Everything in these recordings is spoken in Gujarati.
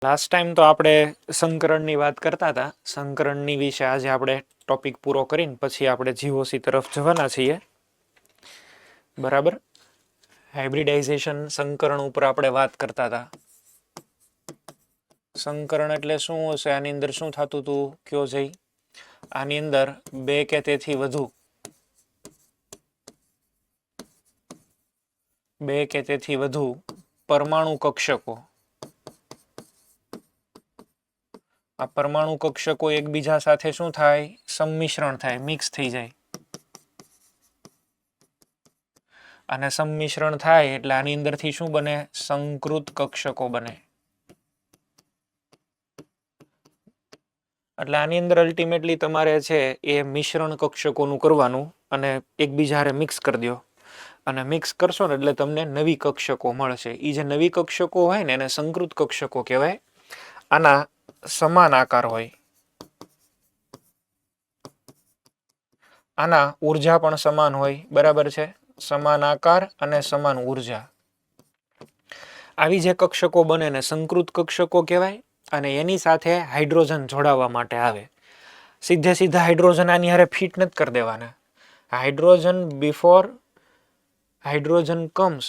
લાસ્ટ ટાઈમ તો આપણે સંકરણની વાત કરતા હતા. સંકરણની વિશે આજે આપણે ટોપિક પૂરો કરીને પછી આપણે જીઓસી તરફ જવાના છીએ. બરાબર, હાઇબ્રિડાઇઝેશન સંકરણ ઉપર આપણે વાત કરતા હતા. સંકરણ એટલે શું હશે? આની અંદર શું થતું હતું કયો જઈ? આની અંદર બે કે તેથી વધુ પરમાણુ કક્ષકો, આ પરમાણુ કક્ષકો એકબીજા સાથે શું થાય? સંમિશ્રણ થાય, મિક્સ થઈ જાય. અને સંમિશ્રણ થાય એટલે આની અંદરથી શું બને? સંકૃત કક્ષકો બને. એટલે આની અંદર અલ્ટિમેટલી તમારે છે એ મિશ્રણ કક્ષકોનું કરવાનું અને એકબીજા હારે મિક્સ કરી દો. અને મિક્સ કરશો ને એટલે તમને નવી કક્ષકો મળશે. એ જે નવી કક્ષકો હોય ને એને સંકૃત કક્ષકો કહેવાય. આના સમાન આકાર હોય, આના ઉર્જા પણ સમાન હોય. બરાબર છે, સમાન આકાર અને સમાન ઉર્જા. આવી જે કક્ષકો બને ને સંકૃત કક્ષકો કહેવાય. અને એની સાથે હાઇડ્રોજન જોડાવા માટે આવે. સીધે સીધા હાઇડ્રોજન આની હારે ફિટ નથી કરી દેવાના. Hydrogen before hydrogen comes,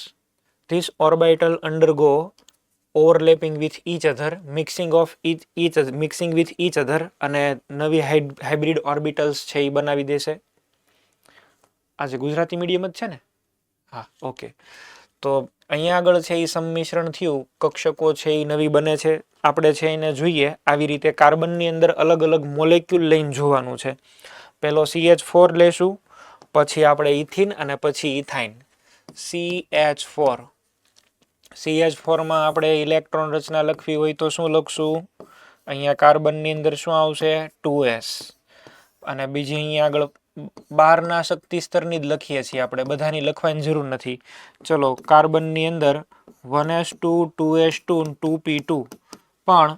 this orbital અંડરગો overlapping with each other, mixing with each other, અને નવી હાઇબ્રિડ ઓર્બિટલ્સ છે એ બનાવી દેશે. આજે ગુજરાતી મીડિયમ જ છે ને? હા, ઓકે. તો અહીંયા આગળ છે એ સંમિશ્રણ થયું, કક્ષકો છે એ નવી બને છે. આપણે છે એને જોઈએ આવી રીતે કાર્બનની અંદર અલગ અલગ મોલેક્યુલ લઈને જોવાનું છે. પહેલો CH4 લેશું, પછી આપણે ઇથિન અને પછી ઇથાઇન. CH4 માં આપણે ઇલેક્ટ્રોન રચના લખવી હોય તો શું લખશું? અહીંયા કાર્બનની અંદર શું આવશે? 2s. અને બીજી અહીંયા આગળ બહારના શક્તિ સ્તરની જ લખીએ છીએ આપણે, બધાની લખવાની જરૂર નથી. ચલો, કાર્બનની અંદર 1s2 2s2 2p2, પણ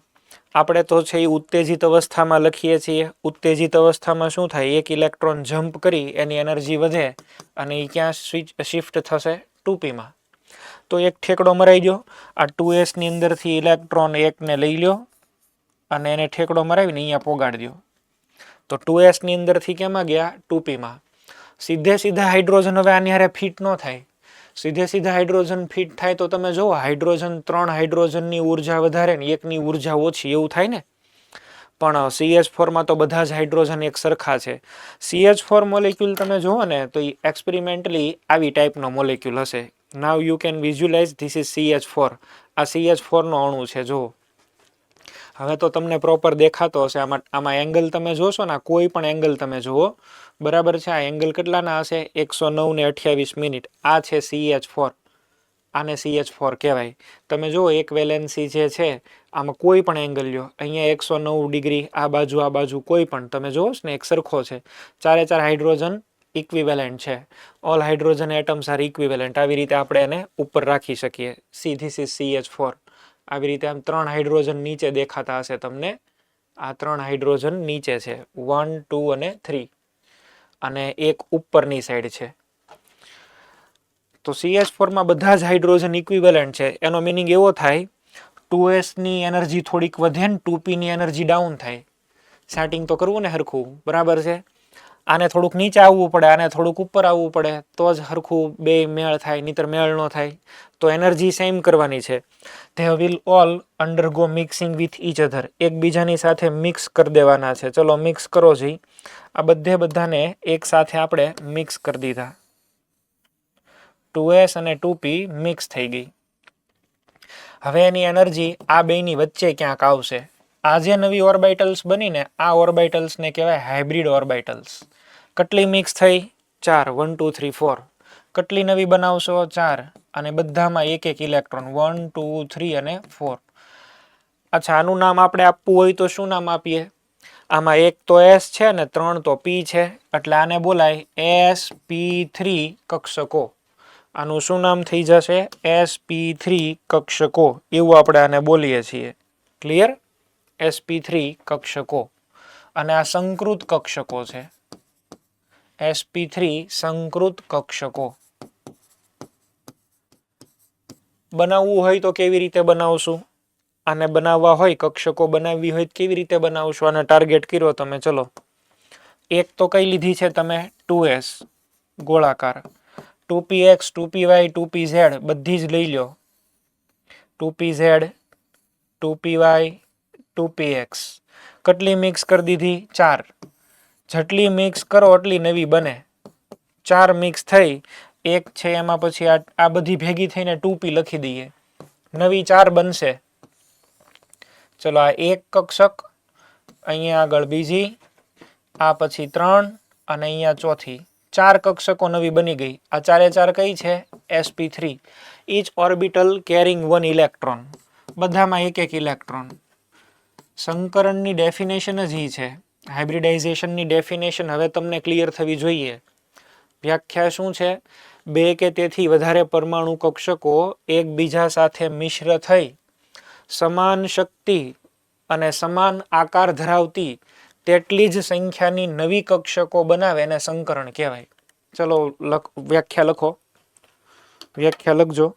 આપણે તો છે એ ઉત્તેજિત અવસ્થામાં લખીએ છીએ. ઉત્તેજિત અવસ્થામાં શું થાય? એક ઇલેક્ટ્રોન જમ્પ કરી એની એનર્જી વધે અને એ ક્યાં શિફ્ટ થશે? 2p માં. તો એક ઠેકડો મરાઈ ગયો. આ 2s ની અંદરથી ઇલેક્ટ્રોન એકને લઈ લ્યો અને એને ઠેકડો મરાવીને અહીંયા પોગાડી દો. તો 2s ની અંદરથી કેમાં ગયા? 2p માં. સીધે સીધા હાઇડ્રોજન હવે આની હારે ફિટ ન થાય. સીધે સીધા હાઇડ્રોજન ફિટ થાય તો તમે જુઓ, હાઇડ્રોજન 3 હાઇડ્રોજનની ઉર્જા વધારે ને એકની ઉર્જા ઓછી, એવું થાય ને? પણ CH4 માં તો બધા જ હાઇડ્રોજન એક સરખા છે. CH4 મોલેક્યુલ તમે જુઓ ને તો એ એક્સપેરિમેન્ટલી આવી ટાઈપનો મોલેક્યુલ હશે. Now you can visualise this is CH4. આ CH4 નો અણુ છે. જુઓ, હવે તો તમને પ્રોપર દેખાતો હશે. આમાં એંગલ તમે જોશો ને, કોઈ પણ એંગલ તમે જુઓ, બરાબર છે. આ એંગલ કેટલાના હશે? 109 ને 28 મિનિટ. આ છે CH4. આને CH4 કહેવાય. તમે જુઓ, એક વેલેન્સી જે છે આમાં કોઈ પણ એંગલ લ્યો, અહીંયા 109 ડિગ્રી, આ બાજુ કોઈ પણ તમે જોવો ને એક સરખો છે. ચારે ચાર હાઇડ્રોજન ઇક્વિવેલેન્ટ છે. All hydrogen atoms are equivalent. આવી રીતે આપણે એને ઉપર રાખી શકીએ. This is CH4. આવી રીતે આમ 3 હાઇડ્રોજન નીચે દેખાતા હશે તમને. આ 3 હાઇડ્રોજન નીચે છે, 1 2 અને 3, અને એક ઉપરની સાઈડ છે. તો CH4 માં બધા જ હાઇડ્રોજન ઇક્વિવેલેન્ટ છે. એનો મિનિંગ એવો થાય, 2s ની એનર્જી થોડીક વધે ને 2p ની એનર્જી ડાઉન થાય. સેટિંગ તો કરવું ને હરખું, બરાબર છે. આને થોડુંક નીચે આવવું પડે, આને થોડુંક ઉપર આવવું પડે, તો જ હરખું બે મેળ થાય, નહીતર મેળ ન થાય. તો એનર્જી સેમ કરવાની છે. They will all અંડરગો mixing with each other. એકબીજાની સાથે મિક્સ કરી દેવાના છે. ચલો મિક્સ કરો જી. આ બધાને એક સાથે આપણે મિક્સ કરી દીધા. 2s અને 2p મિક્સ થઈ ગઈ. હવે એની એનર્જી આ બેની વચ્ચે ક્યાંક આવશે. આ જે નવી ઓર્બિટલ્સ બનીને, આ ઓર્બિટલ્સને કહેવાય હાઇબ્રિડ ઓર્બિટલ્સ. કેટલી મિક્સ થઈ? 4. 1 2 3 4. કેટલી નવી બનાવશો? 4. અને બધામાં એક એક ઇલેક્ટ્રોન, 1 2 3 અને 4. અચ્છા, આનું નામ આપણે આપવું હોય તો શું નામ આપીએ? આમાં એક તો s છે ને 3 તો p છે, એટલે આને બોલાય sp3 કક્ષકો. આનું શું નામ થઈ જશે? sp3 કક્ષકો. એવું આપણે આને બોલીએ છીએ. ક્લિયર? sp3 કક્ષકો. અને આ સંકૃત કક્ષકો છે. sp3 સંકૃત કક્ષકો. બનાવવું હોય તો કેવી રીતે બનાવશું? આને બનાવવા હોય, કક્ષકો બનાવવી હોય કેવી રીતે બનાવશો? આને ટાર્ગેટ કર્યો તમે, ચલો એક તો કઈ લીધી છે તમે? 2s ગોળાકાર, 2px 2py 2pz બધી જ લઈ લો, 2pz 2py 2px કેટલી મિક્સ કરી દીધી? 4. જેટલી મિક્સ કરો એટલી નવી બને. 4 મિક્સ થઈ એક છે એમાં પછી આ બધી ભેગી થઈને 2p લખી દઈએ, નવી 4 બનશે. ચલો આ એક કક્ષક, અહીંયા આગળ બીજી, આ પછી 3 અને અહીંયા ચોથી, 4 કક્ષકો નવી બની ગઈ. આ 4 કઈ છે? sp3. each orbital carrying 1 electron, બધામાં એક એક ઇલેક્ટ્રોન. સંકરણની ડેફિનેશન જ ઈ છે. હાઇબ્રિડાઇઝેશનની ડેફિનેશન હવે તમને ક્લિયર થવી જોઈએ. વ્યાખ્યા શું છે? 2 કે તેથી વધારે પરમાણુ કક્ષકો એકબીજા સાથે મિશ્ર થઈ સમાન શક્તિ અને સમાન આકાર ધરાવતી તેટલી જ સંખ્યાની નવી કક્ષકો બનાવે એને સંકરણ કહેવાય. ચલો વ્યાખ્યા લખો, વ્યાખ્યા લખજો.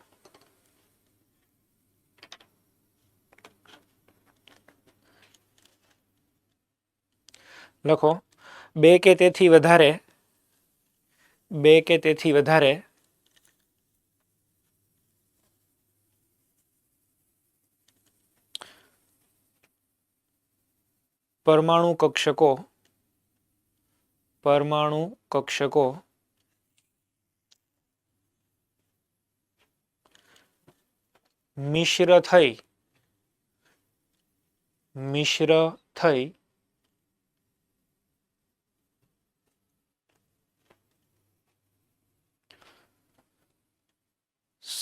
લખો 2 કે તેથી વધારે, 2 કે તેથી વધારે પરમાણુ કક્ષકો મિશ્ર થઈ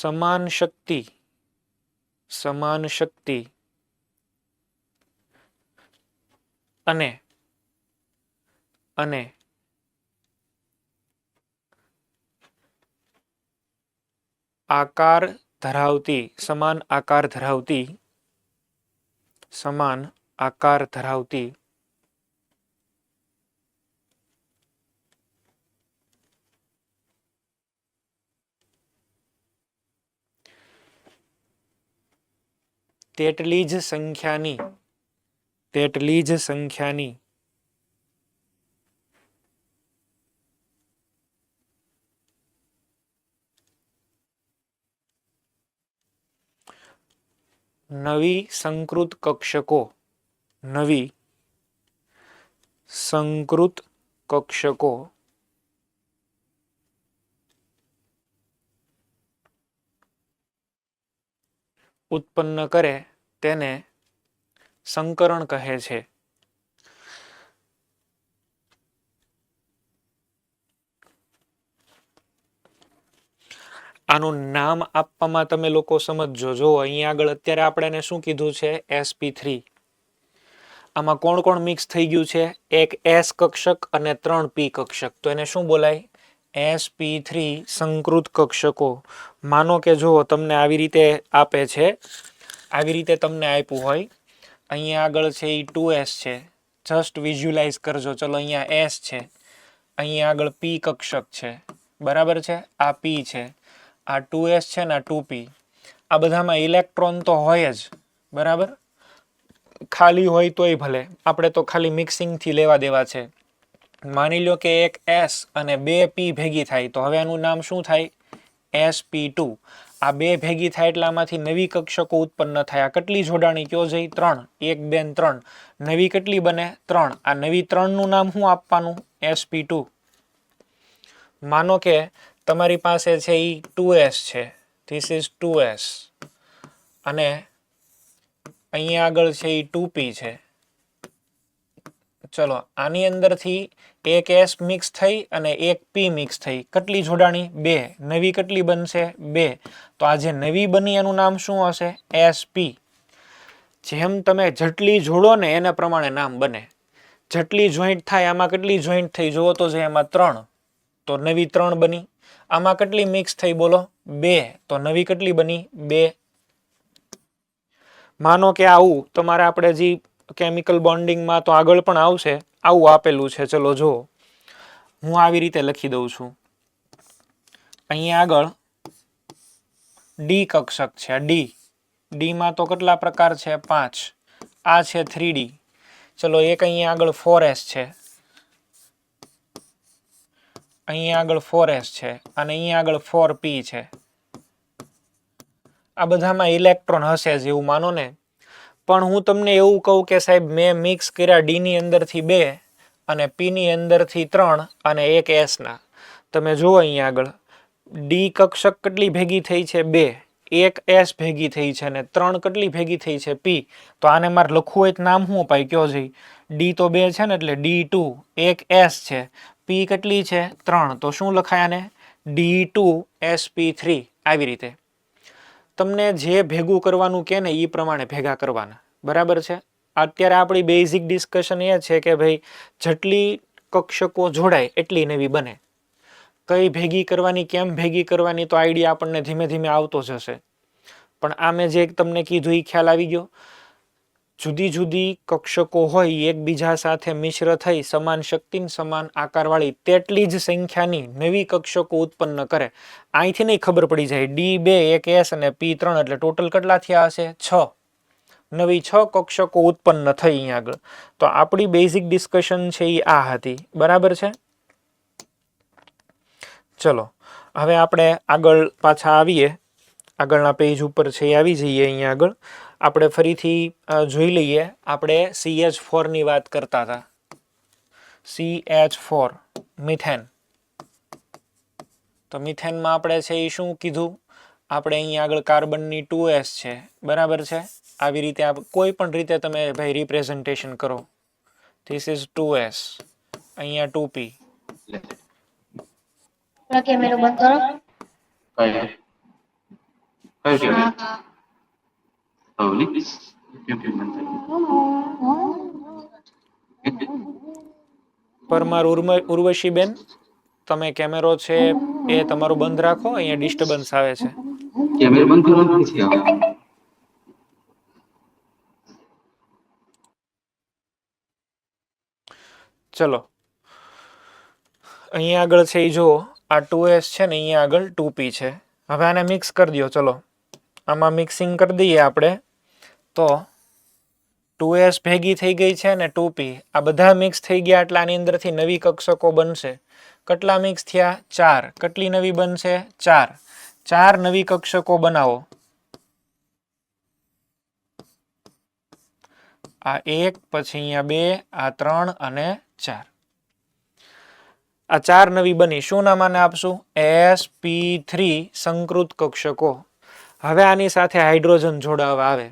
સમાન શક્તિ અને આકાર ધરાવતી, સમાન આકાર ધરાવતી તેટલી જ સંખ્યાની નવી સંકૃત કક્ષકો ઉત્પન્ન કરે તેને સંકરણ કહે છે. આનું નામ આપવામાં તમે લોકો સમજજો. જો અહીંયા આગળ અત્યારે આપણે એને શું કીધું છે? sp3. આમાં કોણ કોણ મિક્સ થઈ ગયું છે? એક s કક્ષક અને 3 p કક્ષક, તો એને શું બોલાય? sp3 સંકૃત કક્ષકો. માનો કે જો તમને આવી રીતે આપે છે, આવી રીતે તમને આપ્યું હોય, અહીંયા આગળ છે એ 2s છે, જસ્ટ વિઝ્યુલાઇઝ કરજો. ચલો અહીંયા s છે, અહીંયા આગળ p કક્ષક છે, બરાબર છે, આ p છે, આ 2s છે ને આ 2p. આ બધામાં ઇલેક્ટ્રોન તો હોય જ, બરાબર, ખાલી હોય તોય ભલે, આપણે તો ખાલી મિક્સિંગથી લેવા દેવા છે. માની લો કે એક s અને 2 p ભેગી થાય, તો હવે આનું નામ શું થાય? sp2. આ 2 ભેગી થાય એટલે આમાંથી નવી કક્ષકો ઉત્પન્ન થાય. આ કેટલી જોડાણી કયો જઈ? 3. 1 2 3. નવી કેટલી બને? 3. આ નવી 3 નું નામ શું આપવાનું? sp2. માનો કે તમારી પાસે છે એ 2s છે, ધીસ ઇઝ 2s, અને અહીંયા આગળ છે એ 2p છે. ચલો આની અંદરથી એક s મિક્સ થઈ અને એક p મિક્સ થઈ, કેટલી જોડાણી? 2. નવી કેટલી બનશે? 2. તો આ જે નવી બની એનું નામ શું હશે? sp. જેમ તમે જેટલી જોડો ને એના પ્રમાણે નામ બને. જેટલી જોઈન્ટ થાય, આમાં કેટલી જોઈન્ટ થઈ જુઓ તો છે, એમાં 3, તો નવી 3 બની. આમાં કેટલી મિક્સ થઈ બોલો? 2, તો નવી કેટલી બની? 2. માનો કે આવું તમારે આપણે જે કેમિકલ બોન્ડિંગમાં તો આગળ પણ આવશે, આવું આપેલું છે. ચલો જો હું આવી રીતે લખી દઉં છું. અહીંયા આગળ D કક્ષક છે, D, ડી માં તો કેટલા પ્રકાર છે? 5. આ છે 3D. ચલો એક અહીંયા આગળ 4s છે, અહીંયા આગળ 4s છે અને અહીંયા આગળ 4p છે. આ બધામાં ઇલેક્ટ્રોન હશે જ એવું માનો ને. પણ હું તમને એવું કહું કે સાહેબ મેં મિક્સ કર્યા ડી ની અંદરથી 2 અને પી ની અંદરથી 3 અને એક એસ ના. તમે જુઓ અહીંયા આગળ ડી કક્ષક કેટલી ભેગી થઈ છે? 2. એક એસ ભેગી થઈ છે અને 3 કેટલી ભેગી થઈ છે? પી. તો આને મારે લખવું હોય તો નામ શું અપાય? કયો જઈ. ડી તો 2 છે ને એટલે D2. એક એસ છે, પી કેટલી છે? 3. તો શું લખાય આને? D2sp3. આવી રીતે તમને જે ભેગું કરવાનું કે ને એ પ્રમાણે ભેગા કરવાના. બરાબર છે. અત્યારે આપણી બેઝિક ડિસ્કશન એ છે કે ભાઈ જેટલી કક્ષકો જોડાય એટલી નવી બને. કઈ ભેગી કરવાની, કેમ ભેગી કરવાની, તો આઈડિયા આપણને ધીમે ધીમે આવતો જશે. પણ આ મેં જે તમને કીધું એ ખ્યાલ આવી ગયો. જુદી જુદી કક્ષકો હોય એકબીજા સાથે મિશ્ર થઈ સમાન શક્તિ સમાન આકારવાળી તેટલી જ સંખ્યાની નવી કક્ષકો ઉત્પન્ન કરે. અહીંથી નહીં ખબર પડી જાય D2 એક S અને P3 એટલે ટોટલ કેટલા થયા હશે? 6. નવી 6 કક્ષકો ઉત્પન્ન થઈ અહીંયા આગળ. તો આપણી બેઝિક ડિસ્કશન છે એ આ હતી. બરાબર છે. ચલો હવે આપણે આગળ પાછા આવીએ. આગળના પેજ ઉપર છે એ આવી જઈએ. અહીંયા આગળ આપણે ફરીથી જોઈ લઈએ. આપણે CH4 ની વાત કરતા હતા. CH4 methane. તો મિથેનમાં આપણે છે એ શું કીધું? આપણે અહીંયા આગળ કાર્બનની 2s છે. બરાબર છે. આવી રીતે કોઈ પણ રીતે તમે ભાઈ રિપ્રેઝન્ટેશન કરો. ધીસ ઇઝ 2s, અહીંયા 2p. કેમેરો બંધ કરો. પરમાર ઉર્વશીબેન, તમે કેમેરો છે એ તમારો બંધ રાખો. અહીંયા ડિસ્ટર્બન્સ આવે છે. કેમેરો બંધ કરવાનો નથી આવે. ચલો અહીંયા આગળ છે એ જો આ 2s છે ને અહીંયા આગળ 2p છે. હવે આને મિક્સ કરી દો. ચલો આમાં મિક્સિંગ કરી દઈએ આપણે. તો 2s ભેગી થઈ ગઈ છે ને 2p. આ બધા મિક્સ થઈ ગયા એટલે આની અંદરથી નવી કક્ષકો બનશે. કેટલા મિક્સ થયા? 4. કેટલી નવી બનશે? 4. 4 નવી કક્ષકો બનાવો. આ 1, પછી અહીંયા 2, આ 3 અને 4. આ 4 નવી બની. શું નામ આને આપશું? sp3 સંકૃત કક્ષકો. હવે આની સાથે હાઇડ્રોજન જોડાવા આવે.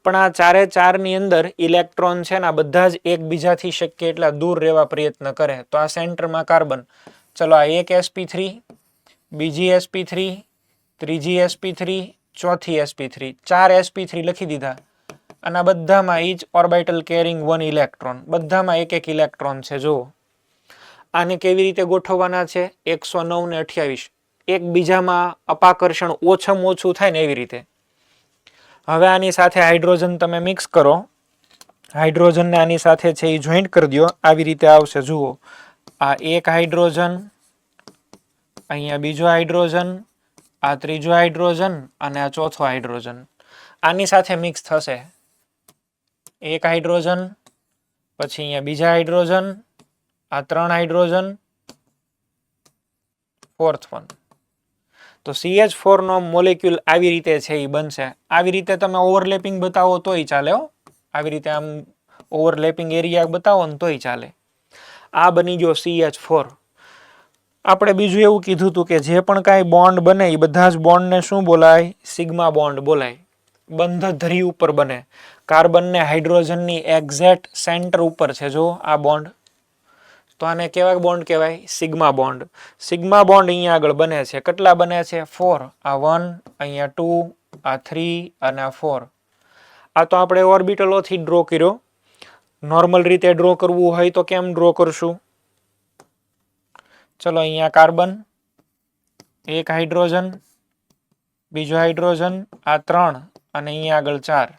પણ આ 4 ની અંદર ઇલેક્ટ્રોન છે ને બધા જ એકબીજાથી શક્ય એટલા દૂર રહેવા પ્રયત્ન કરે. તો આ સેન્ટરમાં કાર્બન. ચલો આ એક sp3, બીજી sp3, ત્રીજી sp3, ચોથી sp3. 4 sp3 લખી દીધા. અને બધામાં ઈચ ઓર્બિટલ કેરિંગ 1 ઇલેક્ટ્રોન. બધામાં એક એક ઇલેક્ટ્રોન છે. જુઓ આને કેવી રીતે ગોઠવવાના છે? 109 ને 28. એકબીજામાં અપાકર્ષણ ઓછામાં ઓછું થાય ને એવી રીતે. હવે આની સાથે હાઇડ્રોજન તમે મિક્સ કરો. હાઇડ્રોજનને આની સાથે છે એ જોઈન્ટ કરી દો. આવી રીતે આવશે. જુઓ આ એક હાઇડ્રોજન, અહીંયા બીજો હાઇડ્રોજન, આ ત્રીજો હાઇડ્રોજન અને આ ચોથો હાઇડ્રોજન. આની સાથે મિક્સ થશે. એક હાઇડ્રોજન, પછી અહીંયા બીજા હાઇડ્રોજન, આ 3 હાઇડ્રોજન, 4th વન. તો CH4 નો મોલેક્યુલ આવી રીતે છે એ બનશે. આવી રીતે તમે ઓવરલેપિંગ બતાવો તોય ચાલે. આવી રીતે આમ ઓવરલેપિંગ એરિયા બતાવો ને તોય ચાલે. આ બની ગયો CH4. આપણે બીજું એવું કીધું હતું કે જે પણ કાંઈ બોન્ડ બને એ બધા જ બોન્ડને શું બોલાય? સિગ્મા બોન્ડ બોલાય. બંધ ધરી ઉપર બને. કાર્બન ને હાઇડ્રોજનની એક્ઝેક્ટ સેન્ટર ઉપર છે જો આ બોન્ડ. તો આને કેવા બોન્ડ કહેવાય? Sigma bond. સિગ્મા બોન્ડ અહીંયા આગળ બને છે. કેટલા બને છે? 4. આ 1, અહીંયા 2, આ 3 અને આ 4. આ તો આપણે ઓર્બિટલોથી ડ્રો કર્યો. નોર્મલ રીતે ડ્રો કરવું હોય તો કેમ ડ્રો કરશું? ચલો અહીંયા કાર્બન, એક હાઇડ્રોજન, બીજો હાઇડ્રોજન, આ 3 અને અહીંયા આગળ 4.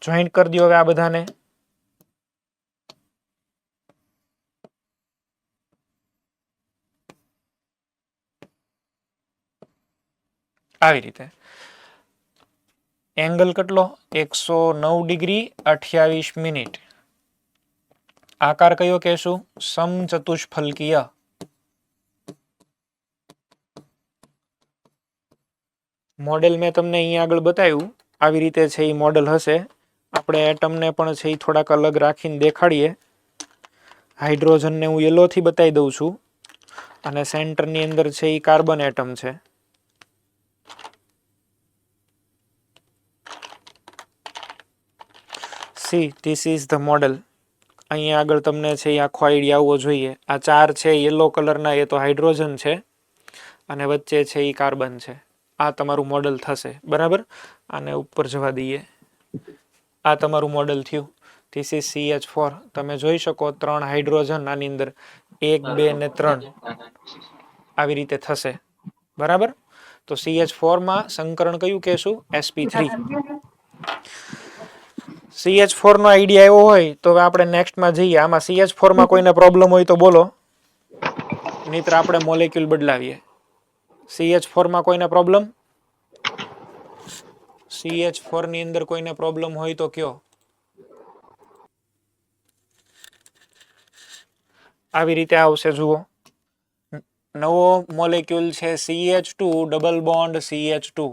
જોઈન્ટ કરી દો હવે આ બધાને. આવી રીતે. એંગલ કેટલો 109 ડિગ્રી 28 મિનિટ. આકાર કયો કહેશું? સમચતુષ્ફલકીય. મોડેલ મેં તમને અહીંયા આગળ બતાવ્યું આવી રીતે છે એ મોડેલ હશે. આપણે એટમને પણ છે એ થોડાક અલગ રાખીને દેખાડીએ. હાઇડ્રોજનને હું યલોથી બતાવી દઉં છું અને સેન્ટરની અંદર છે એ કાર્બન એટમ છે. See this is the model. અહીંયા આગળ તમને છે એ આખો આઈડિયા આવવો જોઈએ. આ ચાર છે યલો કલરના એ તો હાઇડ્રોજન છે અને વચ્ચે છે એ કાર્બન છે. આ તમારું મોડેલ થશે. બરાબર. આને ઉપર જવા દઈએ. આ તમારું મોડેલ થયું. This is CH4. તમે જોઈ શકો 3 હાઇડ્રોજન આની અંદર 1 2 ને 3 આવી રીતે થશે. બરાબર. તો CH4 માં સંકરણ કયું કહેશું? sp3. CH4 નો આઈડિયા એવો હોય તો હવે આપણે નેક્સ્ટમાં જઈએ. આમાં CH4 માં કોઈને પ્રોબ્લેમ હોય તો બોલો, નહીતર આપણે મોલેક્યુલ બદલાવીએ. CH4 માં કોઈને પ્રોબ્લેમ? CH4 ની અંદર કોઈને પ્રોબ્લેમ હોય તો કયો. આવી રીતે આવશે. જુઓ, નવો મોલેક્યુલ છે CH2 ડબલ બોન્ડ CH2.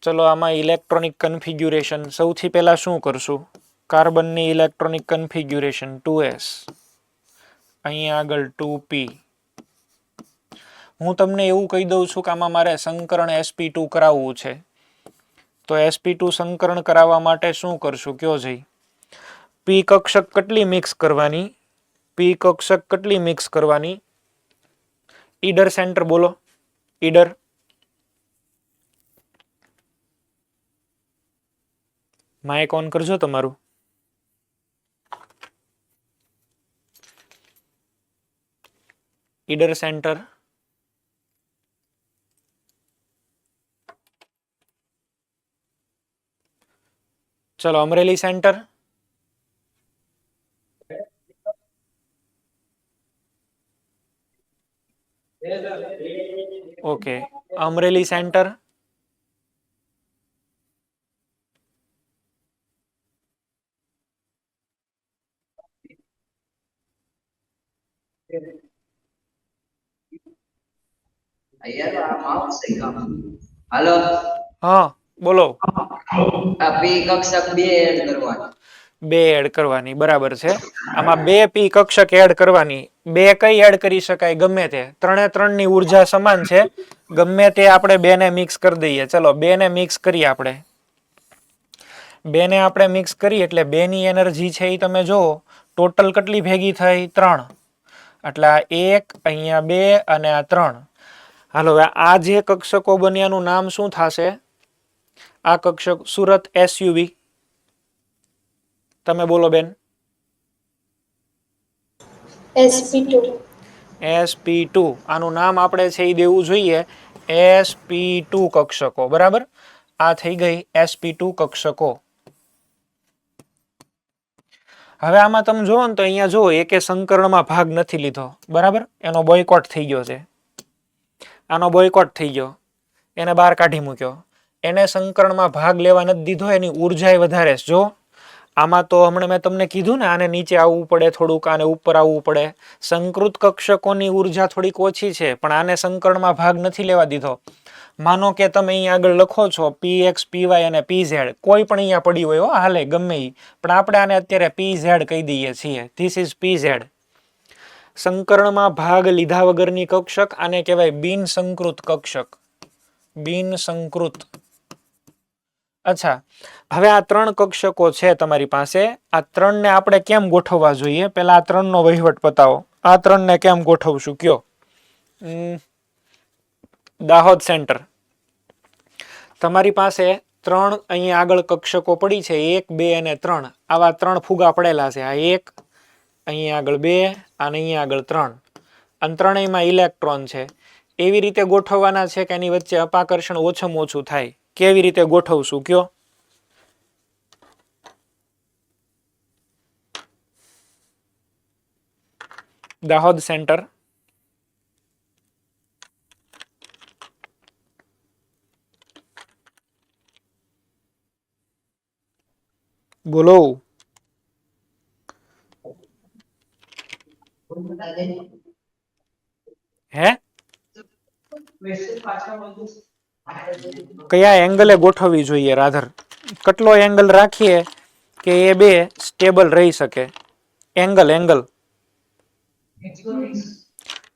ચલો આમાં ઇલેક્ટ્રોનિક કન્ફિગ્યુરેશન સૌથી પહેલા શું કરશું? કાર્બનની ઇલેક્ટ્રોનિક કન્ફિગ્યુરેશન 2s, અહીંયા આગળ 2p. હું તમને એવું કહી દઉં છું કે આમાં મારે સંકરણ sp2 કરાવવું છે, તો sp2 સંકરણ કરાવવા માટે શું કરશું? કયો જઈ. p કક્ષક કેટલી મિક્સ કરવાની? p કક્ષક કેટલી મિક્સ કરવાની? ઈડર સેન્ટર બોલો. ઈડર માઇક ઓન કરજો તમારું. ઈડર સેન્ટર. ચલો Amreli centre. Okay, Amreli centre. Hello. હા બોલો. આ પી કક્ષક 2 એડ કરવાની. 2 એડ કરવાની. બરાબર છે. આમાં 2 p કક્ષક એડ કરવાની. 2 કઈ એડ કરી શકાય? ગમે તે. 3 3 ની ઉર્જા સમાન છે. ગમે તે આપણે 2 ને મિક્સ કરી દઈએ. ચલો 2 ને મિક્સ કરીએ આપણે. 2 ને આપણે મિક્સ કરી એટલે 2 ની એનર્જી છે એ તમે જુઓ ટોટલ કેટલી ભેગી થઈ? 3. એટલે આ 1, અહીંયા 2 અને આ 3. હાલો હવે આ જે કક્ષકો બન્યાનું નામ શું થશે? આ કક્ષક સુરત SUV. તમે બોલો બેન. sp2. sp2. આનું નામ આપણે છે એ દેવું જોઈએ sp2 કક્ષકો. બરાબર. આ થઈ ગઈ sp2 કક્ષકો. હવે આમાં તમે જુઓ ને તો અહીંયા જુઓ એકે સંકરણમાં ભાગ નથી લીધો. બરાબર. એનો બોયકોટ થઈ ગયો છે. આનો બોયકોટ થઈ ગયો. એને બહાર કાઢી મૂક્યો. એને સંકરણમાં ભાગ લેવા નથી દીધો. એની ઉર્જા વધારે છે. જો આમાં તો હમણાં મેં તમને કીધું ને આને નીચે આવવું પડે થોડુંક, આને ઉપર આવવું પડે. સંકૃત કક્ષકોની ઉર્જા થોડીક ઓછી છે પણ આને સંકરણમાં ભાગ નથી લેવા દીધો. માનો કે તમે અહીંયા આગળ લખો છો px py અને pz, કોઈ પણ અહીંયા પડી હોય હાલે ગમે એ, પણ આપણે આને અત્યારે pz કહી દઈએ છીએ. This is pz. સંકરણમાં ભાગ લીધા વગરની કક્ષક આને કહેવાય બિન સંકૃત કક્ષક. બિન સંકૃત. અચ્છા, હવે આ 3 કક્ષકો છે તમારી પાસે. આ 3 ને આપણે કેમ ગોઠવવા જોઈએ? પહેલા આ 3 નો વહીવટ પતાવો. આ 3 ને કેમ ગોઠવશું કયો? દાહોદ સેન્ટર. તમારી પાસે 3 અહીંયા આગળ કક્ષકો પડી છે 1 2 અને 3. આવા 3 ફુગા પડેલા છે. આ 1, અહીંયા આગળ 2 અને અહીંયા આગળ 3. અને ત્રણેયમાં ઇલેક્ટ્રોન છે. એવી રીતે ગોઠવવાના છે કે એની વચ્ચે અપાકર્ષણ ઓછામાં ઓછું થાય. કેવી રીતે ગોઠવશું કયો? દાહોદ સેન્ટર. બોલો. હે કયા એંગલે ગોઠવવી જોઈએ રાધર? કેટલો એંગલ રાખીએ કે એ બે સ્ટેબલ રહી શકે? Angle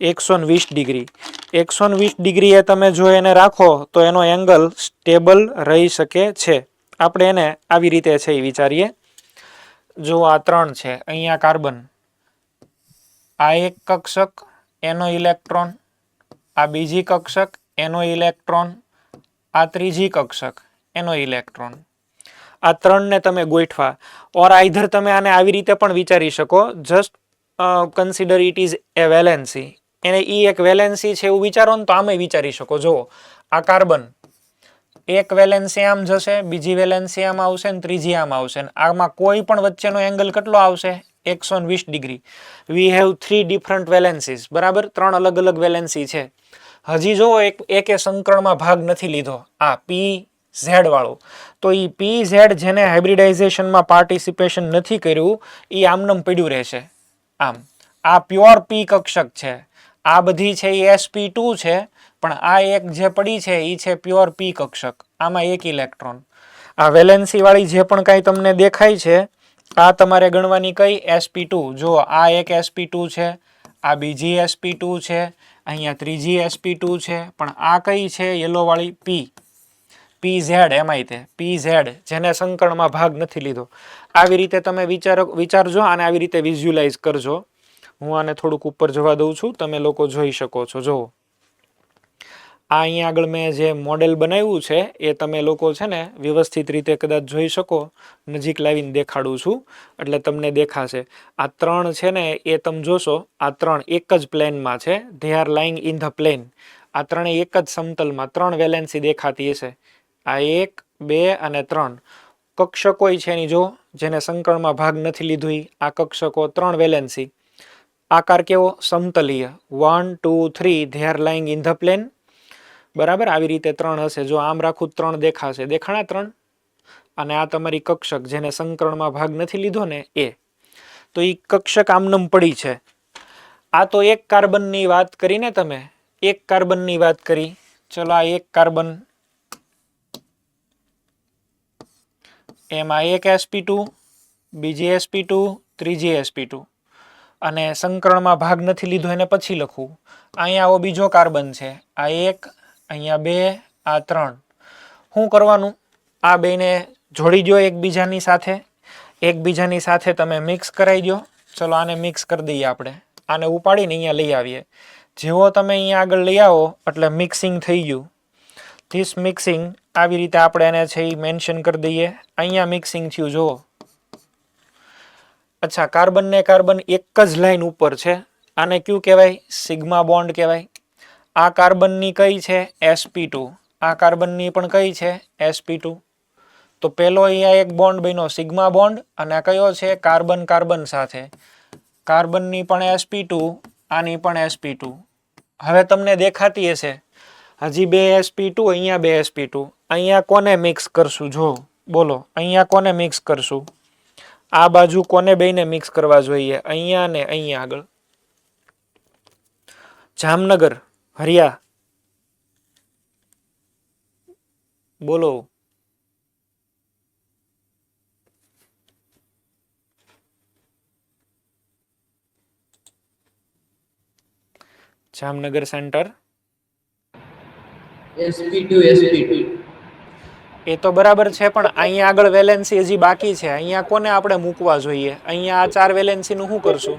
120 degree. 120 ડિગ્રી એ તમે જો એને રાખો તો એનો એંગલ સ્ટેબલ રહી શકે છે. આપણે એને આવી રીતે છે એ વિચારીએ. જો આ 3 છે, અહીંયા કાર્બન, આ એક કક્ષક એનો ઇલેક્ટ્રોન, આ બીજી કક્ષક એનો ઇલેક્ટ્રોન, આ ત્રીજી કક્ષક એનો ઇલેક્ટ્રોન. આ 3 ને તમે ગોઠવા. ઓર આઈધર તમે આને આવી રીતે પણ વિચારી શકો, just consider it is A valency. એને ઈ એક વેલેન્સી છે એવું વિચારો ને તો આમે વિચારી શકો. જુઓ આ કાર્બન, એક વેલેન્સી આમ જશે, બીજી વેલેન્સી આમ આવશે ને ત્રીજી આમ આવશે. આમાં કોઈ પણ વચ્ચેનો એંગલ કેટલો આવશે? 120 degree. We have 3 different valencies. બરાબર, 3 અલગ અલગ વેલેન્સી છે. હજી જો એકે સંકરણમાં ભાગ નથી લીધો, આ પી ઝેડ વાળો. તો એ પી ઝેડ જેને હાઇબ્રિડાઇઝેશનમાં પાર્ટિસિપેશન નથી કર્યું એ આમનામ પડ્યું રહેશે. આમ આ પ્યોર પી કક્ષક છે. આ બધી છે એ sp2 છે, પણ આ એક જે પડી છે એ છે પ્યોર પી કક્ષક. આમાં એક ઇલેક્ટ્રોન. આ વેલેન્સી વાળી જે પણ કાંઈ તમને દેખાય છે આ તમારે ગણવાની કઈ? sp2. જો આ એક sp2 છે, આ બીજી sp2 છે, અહીંયા ત્રીજી sp2 છે, પણ આ કઈ છે? યલો વાળી pz. એમાંય તે pz જેને સંકરણમાં ભાગ નથી લીધો. આવી રીતે તમે વિચારજો અને આવી રીતે વિઝ્યુલાઇઝ કરજો. હું આને થોડુંક ઉપર જવા દઉં છું, તમે લોકો જોઈ શકો છો. જો આ અહીંયા આગળ મેં જે મોડેલ બનાવ્યું છે એ તમે લોકો છે ને વ્યવસ્થિત રીતે કદાચ જોઈ શકો. નજીક લાવીને દેખાડું છું એટલે તમને દેખાશે. આ 3 છે ને એ તમે જોશો, આ 3 એક જ પ્લેનમાં છે. They are lying in the plane. આ 3 એક જ સમતલમાં 3 વેલેન્સી દેખાતી હશે. આ 1, 2 અને 3 કક્ષકો છે એની. જો જેને સંકરણમાં ભાગ નથી લીધો આ કક્ષકો 3 વેલેન્સી. આકાર કેવો? સમતલીય. 1, 2, 3 they are lying in the plane. બરાબર, આવી રીતે 3 હશે. જો આમ રાખું 3 દેખાશે. દેખાણા 3? અને આ તમારી કક્ષક જેને સંકરણમાં ભાગ નથી લીધો ને એ. તો એ કક્ષક આમનમ પડી છે. આ તો એક કાર્બનની વાત કરીને તમે, એક કાર્બનની વાત કરી. ચલો આ એક કાર્બન, એમાં એક sp2, બીજી sp2, ત્રીજી sp2, અને સંકરણમાં ભાગ નથી લીધો એને પછી લખવું. અહીંયા આવો બીજો કાર્બન છે. આ 1, અહીંયા 2, આ 3. શું કરવાનું? આ બેને જોડી દો એકબીજાની સાથે. એકબીજાની સાથે તમે મિક્સ કરાવી દો. ચલો આને મિક્સ કરી દઈએ આપણે. આને ઉપાડીને અહીંયા લઈ આવીએ. જેવો તમે અહીંયા આગળ લઈ આવો એટલે મિક્સિંગ થઈ ગયું. ધીસ મિક્સિંગ આવી રીતે આપણે એને છે એ મેન્શન કરી દઈએ. અહીંયા મિક્સિંગ થયું જુઓ. અચ્છા, કાર્બન ને કાર્બન એક જ લાઈન ઉપર છે. આને કયું કહેવાય? સિગ્મા બોન્ડ કહેવાય. આ કાર્બનની કઈ છે? sp2. આ કાર્બનની પણ કઈ છે? sp2. તો પેલો અહીંયા એક બોન્ડ બન્યો સિગ્મા બોન્ડ, અને આ કયો છે? કાર્બન કાર્બન સાથે. કાર્બનની પણ sp2, આની પણ sp2. હવે તમને દેખાતી હશે હજી 2 sp2, અહીંયા 2 sp2. અહીંયા કોને મિક્સ કરશું? જો બોલો, અહીંયા કોને મિક્સ કરશું? આ બાજુ કોને બેને મિક્સ કરવા જોઈએ? અહીંયા ને અહીંયા આગળ. જામનગર, હરિયા, બોલો. જામનગર સેન્ટર. sp2. એ તો બરાબર છે, પણ અહીંયા આગળ વેલેન્સી હજી બાકી છે. અહીંયા કોને આપણે મૂકવા જોઈએ? અહીંયા આ 4 વેલેન્સીનું શું કરશું?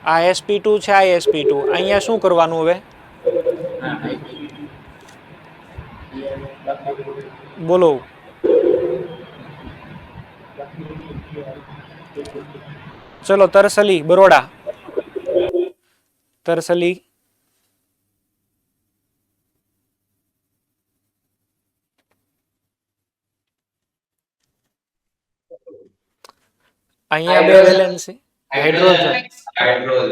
આ sp2 છે, આ sp2. અહીંયા શું કરવાનું હવે? બોલો. ચલો તરસલી, બરોડા. તરસલી, અહીંયા 2 વેલેન્સી.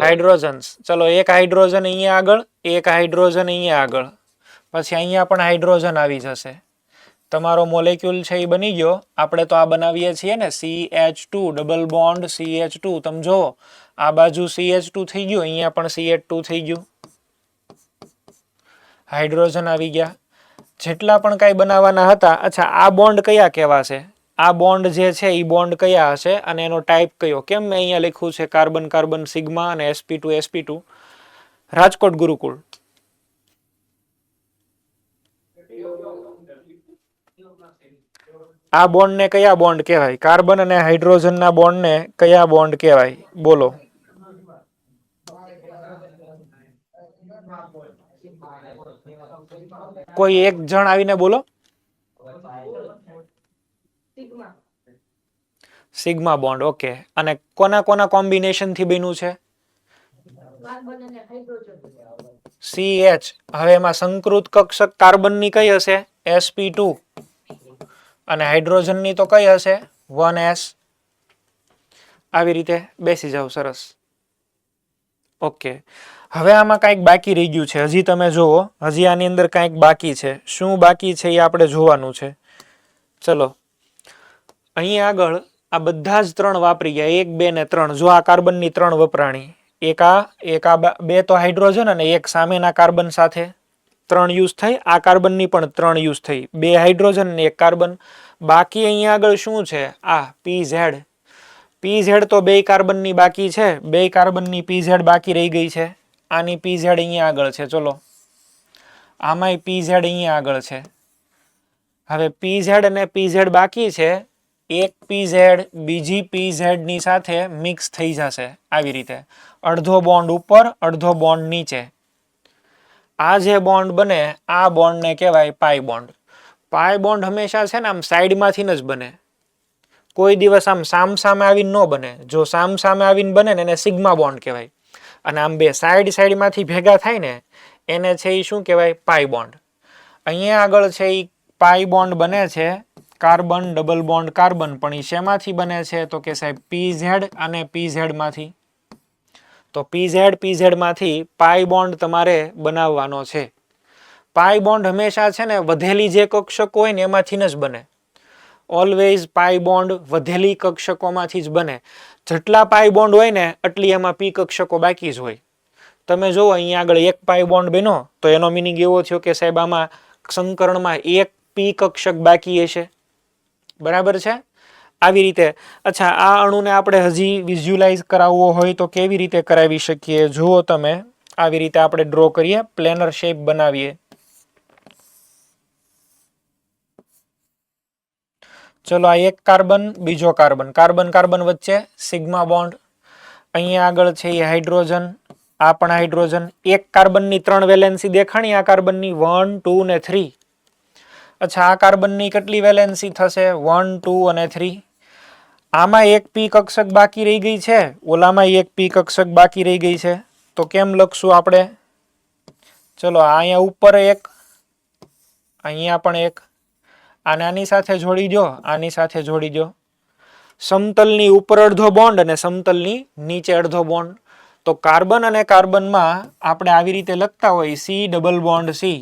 હાઇડ્રોજન્સ. ચલો એક હાઇડ્રોજન અહીંયા આગળ, એક હાઇડ્રોજન અહીંયા આગળ. પછી અહીંયા પણ હાઇડ્રોજન આવી જશે. તમારો મોલેક્યુલ છે એ બની ગયો. આપણે તો આ બનાવીએ છીએ ને CH2 ડબલ બોન્ડ CH2. તમે જો આ બાજુ CH2 થઈ ગયું, અહીંયા પણ CH2 થઈ ગયું, હાઇડ્રોજન આવી ગયા. જેટલા પણ કાંઈ બનાવવાના હતા. અચ્છા, આ બોન્ડ કયા કહેવાશે? આ બોન્ડ જે છે એ બોન્ડ કયા હશે અને એનો ટાઈપ કયો? કેમ મેં અહીંયા લખ્યું છે કાર્બન કાર્બન સિગ્મા અને sp2 રાજકોટ ગુરુકુળ? આ બોન્ડને કયા બોન્ડ કહેવાય? કાર્બન અને હાઇડ્રોજનના બોન્ડને કયા બોન્ડ કહેવાય? બોલો. કોઈ એક જણ આવીને બોલો. Sigma bond. ઓકે. અને કોના કોના કોમ્બિનેશન થી બન્યું છે? CH. હવે એમાં સંકૃત કક્ષક કાર્બનની કઈ હશે? sp2. અને હાઇડ્રોજનની તો કઈ હશે? 1s. આવી રીતે બેસી જાવ. સરસ. ઓકે. હવે આમાં કંઈક બાકી રહી ગયું છે. હજી તમે જુઓ, હજી આની અંદર કંઈક બાકી છે. શું બાકી છે એ આપણે જોવાનું છે. ચલો, અહીં આગળ આ બધા જ 3 વાપરી ગયા. 1 2 ને 3. જો આ કાર્બનની 3 વપરાણી. એક આ 2 તો હાઇડ્રોજન અને એક સામેના કાર્બન સાથે 3 યુઝ થઈ. આ કાર્બનની પણ 3 યુઝ થઈ. 2 હાઇડ્રોજન ને 1 કાર્બન. બાકી અહીંયા આગળ શું છે? આ PZ. PZ તો 2 કાર્બનની બાકી છે. 2 કાર્બનની PZ બાકી રહી ગઈ છે. આની PZ અહીંયા આગળ છે. ચલો, આમાંય PZ અહીંયા આગળ છે. હવે PZ અને PZ બાકી છે. એક PZ બીજી PZ ની સાથે મિક્સ થઈ જશે. આવી રીતે અડધો બોન્ડ ઉપર અડધો બોન્ડ નીચે. આ જે બોન્ડ બને આ બોન્ડને કહેવાય પાઈ બોન્ડ. પાઈ બોન્ડ હંમેશા છે ને આમ સાઈડમાંથી જ બને. કોઈ દિવસ આમ સામસામે આવીને ન બને. જો સામસામે આવીને બને ને એને સિગ્મા બોન્ડ કહેવાય. અને આમ બે સાઈડમાંથી ભેગા થાય ને એને છે એ શું કહેવાય? પાઈ બોન્ડ. અહીંયા આગળ છે એ પાઈ બોન્ડ બને છે કાર્બન ડબલ બોન્ડ કાર્બન. પણ એ શેમાંથી બને છે? તો કે સાહેબ PZ અને PZ માંથી. તો PZ માંથી પાઈ બોન્ડ તમારે બનાવવાનો છે. પાઈ બોન્ડ હંમેશા છે ને વધેલી જે કક્ષકો હોય ને એમાંથી જ બને. ઓલવેઝ પાઈ બોન્ડ વધેલી કક્ષકોમાંથી જ બને. જેટલા પાઈ બોન્ડ હોય ને એટલી એમાં p કક્ષકો બાકી જ હોય. તમે જુઓ અહીંયા આગળ 1 પાઈ બોન્ડ બન્યો તો એનો મિનિંગ એવો થયો કે સાહેબ આમાં સંકરણમાં 1 p કક્ષક બાકી હશે. બરાબર છે? આવી રીતે. અચ્છા, આ અણુને આપણે હજી વિઝ્યુલાઇઝ કરાવવો હોય તો કેવી રીતે કરાવી શકીએ? જુઓ તમે, આવી રીતે આપણે ડ્રો કરીએ, પ્લેનર શેપ બનાવીએ. ચલો, આ એક કાર્બન, બીજો કાર્બન, કાર્બન કાર્બન વચ્ચે સિગ્મા બોન્ડ. અહીંયા આગળ છે એ હાઇડ્રોજન, આ પણ હાઇડ્રોજન. એક કાર્બનની 3 વેલેન્સી દેખાણી. આ કાર્બનની 1 2 ને 3. અચ્છા, આ કાર્બનની કેટલી વેલેન્સી થશે? 1 2 અને 3. આમાં એક p કક્ષક બાકી રહી ગઈ છે, ઓલામાં એક p કક્ષક બાકી રહી ગઈ છે. તો કેમ લખશું આપણે? ચલો, અહીંયા ઉપર એક, અહીંયા પણ એક. આને આની સાથે જોડી દો, આની સાથે જોડી દો. સમતલની ઉપર અડધો બોન્ડ અને સમતલની નીચે અડધો બોન્ડ. તો કાર્બન અને કાર્બનમાં આપણે આવી રીતે લખતા હોય C ડબલ બોન્ડ C.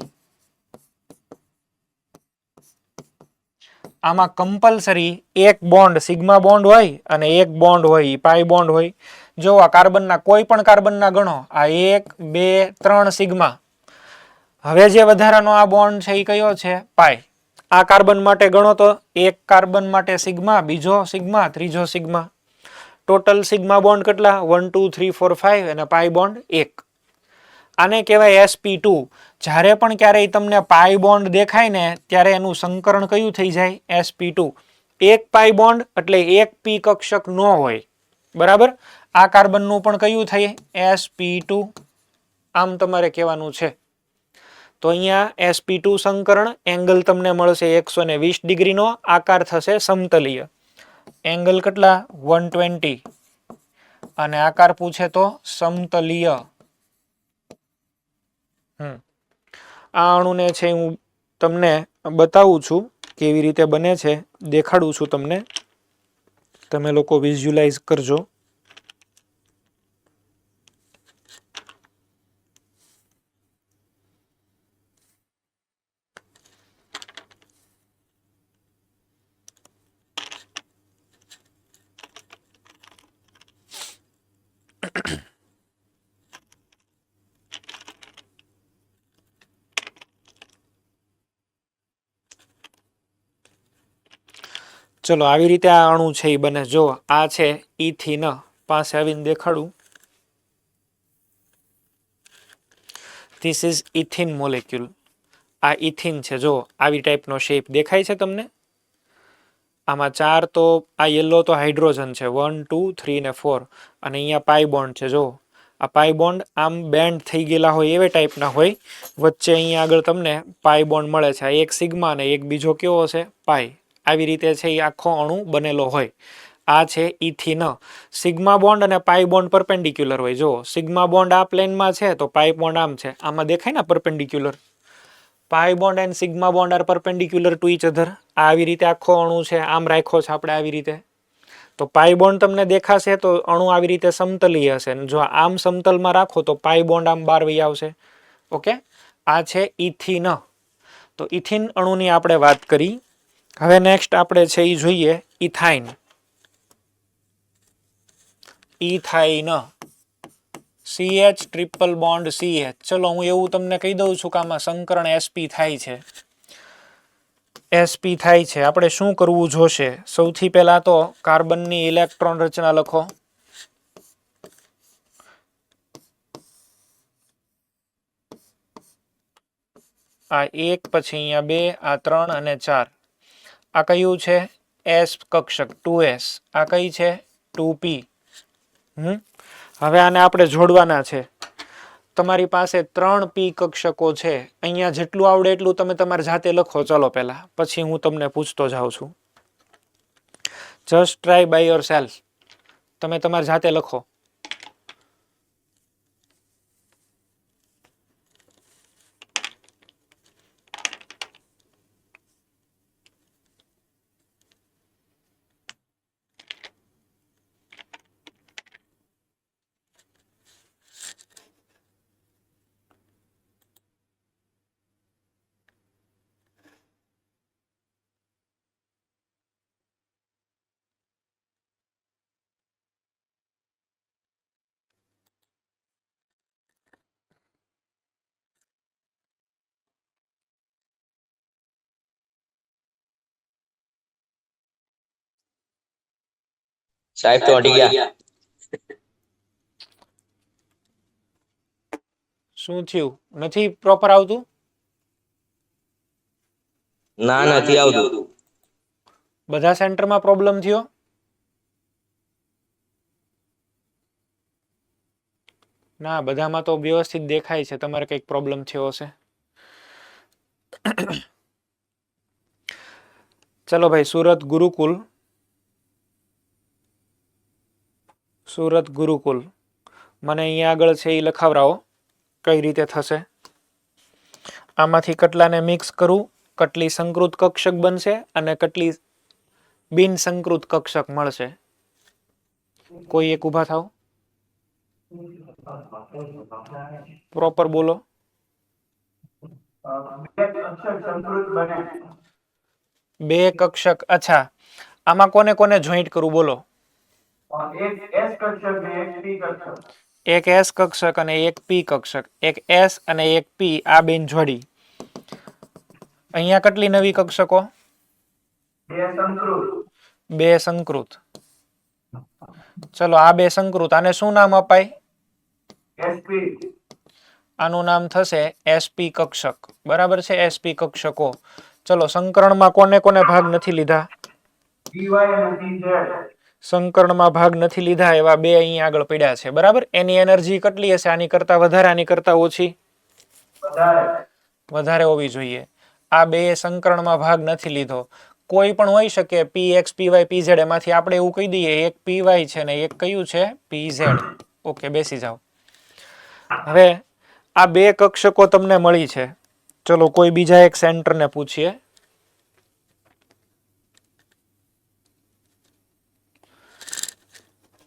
આમાં કમ્પલસરી એક બોન્ડ સિગ્મા બોન્ડ હોય અને એક બોન્ડ હોય પાઈ બોન્ડ હોય. જો આ કાર્બનના કોઈ પણ કાર્બનના ગણો, આ 1 2 3 સિગ્મા. હવે જે વધારાનો આ બોન્ડ છે એ કયો છે? પાઈ. આ કાર્બન માટે ગણો તો એક કાર્બન માટે સિગ્મા, બીજો સિગ્મા, ત્રીજો સિગ્મા. ટોટલ સિગ્મા બોન્ડ કેટલા? 1 2 3 4 5 અને પાઈ બોન્ડ 1. આને કહેવાય sp2. જ્યારે પણ ક્યારેય તમને પાઈ બોન્ડ દેખાય ને ત્યારે એનું સંકરણ કયું થઈ જાય? sp2. એક પાઈ બોન્ડ એટલે એક p કક્ષક ન હોય. બરાબર? આ કાર્બનનું પણ કયું થાય? sp2. આમ તમારે કહેવાનું છે. તો અહીંયા sp2 સંકરણ એંગલ તમને મળશે 120 ડિગ્રીનો. આકાર થશે સમતલીય. એંગલ કેટલા? 120. અને આકાર પૂછે તો સમતલીય. આ અણુને છે હું તમને બતાવું છું કેવી રીતે બને છે, દેખાડું છું તમને. તમે લોકો વિઝ્યુલાઇઝ કરજો. ચલો આવી રીતે આ અણુ છે એ બને. જો આ છે ઇથિન, પાસે આવીને દેખાડું. This is ethene molecule. આ ઇથિન છે. જો આવી ટાઈપનો શેપ દેખાય છે તમને. આમાં 4 તો આ યલો તો હાઇડ્રોજન છે, 1 2 3 ને 4, અને અહીંયા પાઈ બોન્ડ છે. જો આ પાઈ બોન્ડ આમ બેન્ડ થઈ ગયેલા હોય એવા ટાઈપના હોય. વચ્ચે અહીંયા આગળ તમને પાઈ બોન્ડ મળે છે. એક સિગ્મા અને એક બીજો કેવો છે પાઈ. આવી રીતે છે એ આખો અણુ બનેલો હોય. આ છે ઇથિન. સિગ્મા બોન્ડ અને પાઈ બોન્ડ પરપેન્ડિક્યુલર હોય. જો સિગ્મા બોન્ડ આ પ્લેનમાં છે તો પાઈ બોન્ડ આમ છે. આમાં દેખાય ને perpendicular. Pi bond and sigma bond are perpendicular to each other. આવી રીતે આખો અણુ છે આમ રાખ્યો છે આપણે આવી રીતે. તો પાઈ બોન્ડ તમને દેખાશે તો અણુ આવી રીતે સમતલી હશે. જો આમ સમતલમાં રાખો તો પાઈ બોન્ડ આમ બહાર વહી આવશે. ઓકે, આ છે ઇથિન. તો ઇથિન અણુની આપણે વાત કરી. હવે નેક્સ્ટ આપણે છે એ જોઈએ ethyne. Ethyne CH triple bond CH. ચલો હું એવું તમને કહી દઉં છું કે આમાં સંકરણ sp થાય છે. sp થાય છે. આપણે શું કરવું જોશે? સૌથી પહેલા તો કાર્બનની ઇલેક્ટ્રોન રચના લખો. આ 1, પછી અહીંયા 2, આ 3 અને 4. આ કયું છે? s કક્ષક 2s. આ કઈ છે? 2p. હવે આને આપણે જોડવાના છે. તમારી પાસે 3p કક્ષકો છે. અહીંયા જેટલું આવડે એટલું તમે તમારી જાતે લખો. ચલો પહેલા, પછી હું તમને પૂછતો જાઉં છું. Just try by yourself. તમે તમારી જાતે લખો. સાહેબ તો અડી ગયા. શું થયું? નથી પ્રોપર આવતું? ના, નથી આવતું. બધા સેન્ટરમાં પ્રોબ્લેમ થયો? ના, બધામાં તો વ્યવસ્થિત દેખાય છે. તમારે કંઈક પ્રોબ્લેમ થયો હશે. ચલો ભાઈ, સુરત ગુરુકુલ. સુરત ગુરુકુલ. મને અહીંયા આગળ છે એ લખાવરાવો કઈ રીતે થશે. આમાંથી કેટલાને મિક્સ કરું, કેટલી સંકૃત કક્ષક બનશે અને કેટલી બિન સંકૃત કક્ષક મળશે. કોઈ એક ઊભા થાવ. પ્રોપર બોલો. બે કક્ષક. અચ્છા, આમાં કોને કોને જોઈન્ટ કરું બોલો? એક s કક્ષક અને એક p કક્ષક. એક s અને એક p, આ બેન જોડી. અહીંયા કેટલી નવી કક્ષકો? બે સંકૃત. ચલો આ બે સંકૃત, આને શું નામ અપાય? આનું નામ થશે sp કક્ષક. બરાબર છે, sp કક્ષકો. ચલો સંકરણમાં કોને કોને ભાગ નથી લીધા? સંકરણમાં ભાગ નથી લીધા એવા બે અહીં આગળ પડ્યા છે. બરાબર, એની એનર્જી કેટલી હશે? આની કરતા વધારે, આની કરતા ઓછી? વધારે હોવી જોઈએ. આ બે સંકરણમાં ભાગ નથી લીધો. કોઈ પણ હોઈ શકે, px py pz. એમાંથી આપણે એવું કહી દઈએ એક py છે ને એક કયું છે? pz. ઓકે, બેસી જાઓ. હવે આ બે કક્ષકો તમને મળી છે. ચલો કોઈ બીજા એક સેન્ટરને પૂછીએ.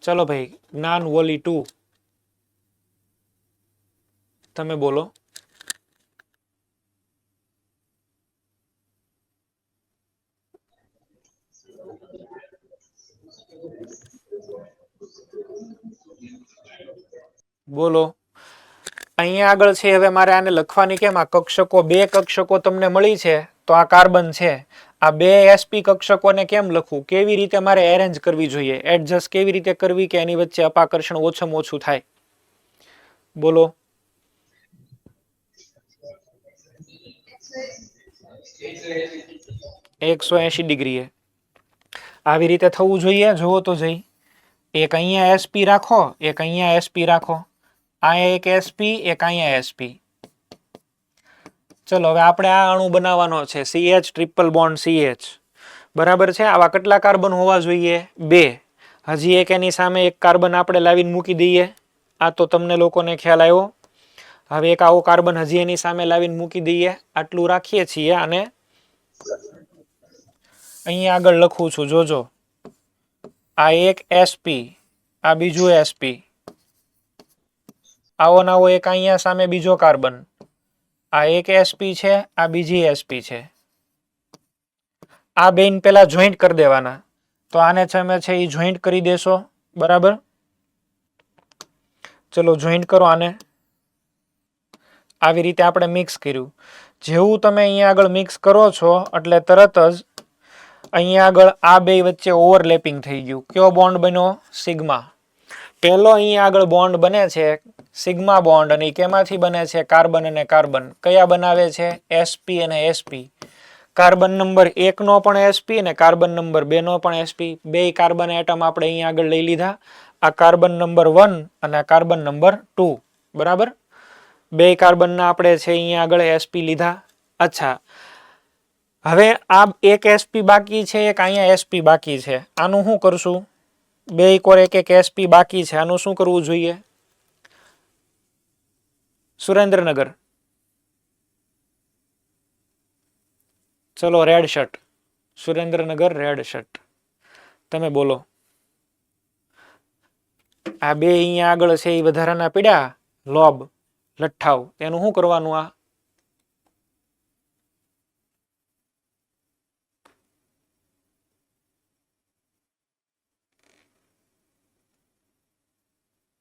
ચલો ભાઈ, જ્ઞાન વોલી 2, તમે બોલો. બોલો. અહીંયા આગળ છે. હવે મારે આને લખવાની કેમ? આ કક્ષકો, બે કક્ષકો તમને મળી છે તો આ કાર્બન છે. આ બે sp કક્ષકોને કેમ લખવું, કેવી રીતે મારે એરેન્જ કરવી જોઈએ, એડજસ્ટ કેવી રીતે કરવી કે એની વચ્ચે અપાકર્ષણ ઓછામાં ઓછું થાય? બોલો. 180 ડિગ્રીએ આવી રીતે થવું જોઈએ. જુઓ તો જઈ, એક અહીંયા sp રાખો, એક અહીંયા sp રાખો, અહીંયા એક sp, એક અહીંયા sp. ચલો હવે આપણે આ અણુ બનાવવાનો છે CH ટ્રિપલ બોન્ડ CH, બરાબર છે. આવા કેટલા કાર્બન હોવા જોઈએ? 2. હજી એક એની સામે એક કાર્બન આપણે લાવીને મૂકી દઈએ. આ તો તમને લોકોને ખ્યાલ આવ્યો. હવે એક આવો કાર્બન હજી એની સામે લાવીને મૂકી દઈએ. આટલું રાખીએ છીએ અને અહીંયા આગળ લખું છું, જોજો. આ એક sp, આ બીજું sp, આવો નાવો એક અહીંયા સામે બીજો કાર્બન, આ એક sp છે, આ બીજી sp છે. આ બેન પેલા જોઈન્ટ કરી દેવાના. તો આને તમે છે એ જોઈન્ટ કરી દેશો, બરાબર. ચલો જોઈન્ટ કરો આને. આવી રીતે આપણે મિક્સ કર્યું. જેવું તમે અહીંયા આગળ મિક્સ કરો છો એટલે તરત જ અહીંયા આગળ આ બે વચ્ચે ઓવરલેપિંગ થઈ ગયું. કયો બોન્ડ બન્યો? સિગ્મા. પહેલો અહીંયા આગળ બોન્ડ બને છે સિગ્મા બોન્ડ, અને કેમાંથી બને છે? કાર્બન અને કાર્બન. કયા બનાવે છે? sp અને sp. કાર્બન નંબર 1 નો પણ sp અને કાર્બન નંબર 2 નો પણ sp. બે કાર્બન એટમ આપણે અહીંયા આગળ લઈ લીધા. આ કાર્બન નંબર 1 અને આ કાર્બન નંબર 2, બરાબર. બે કાર્બનના આપણે છે અહીંયા આગળ sp લીધા. અચ્છા, હવે આ એક sp બાકી છે, એક અહીંયા sp બાકી છે. આનું શું કરશું? બે કોર એક એક sp બાકી છે. આનું શું કરવું જોઈએ? સુરેન્દ્રનગર, ચલો red shirt. Surendranagar red shirt, તમે બોલો. આ બે અહીંયા આગળ છે એ વધારાના પીડા લોબ લઠ્ઠાવ, એનું શું કરવાનું? આ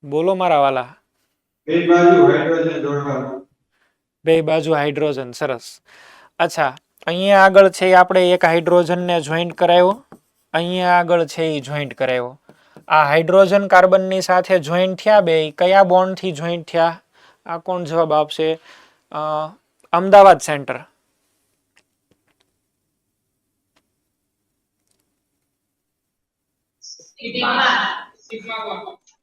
બોલો મારા વાલા. બે બાજુ હાઇડ્રોજન. સરસ. અચ્છા, અહીંયા આગળ છે આપણે એક હાઇડ્રોજનને જોઈન્ટ કરાયો, અહીંયા આગળ છે એ જોઈન્ટ કરાયો. આ હાઇડ્રોજન કાર્બનની સાથે જોઈન્ટ થયા. બે કયા બોન્ડથી જોઈન્ટ થયા? આ કોણ જવાબ આપશે? અમદાવાદ સેન્ટર.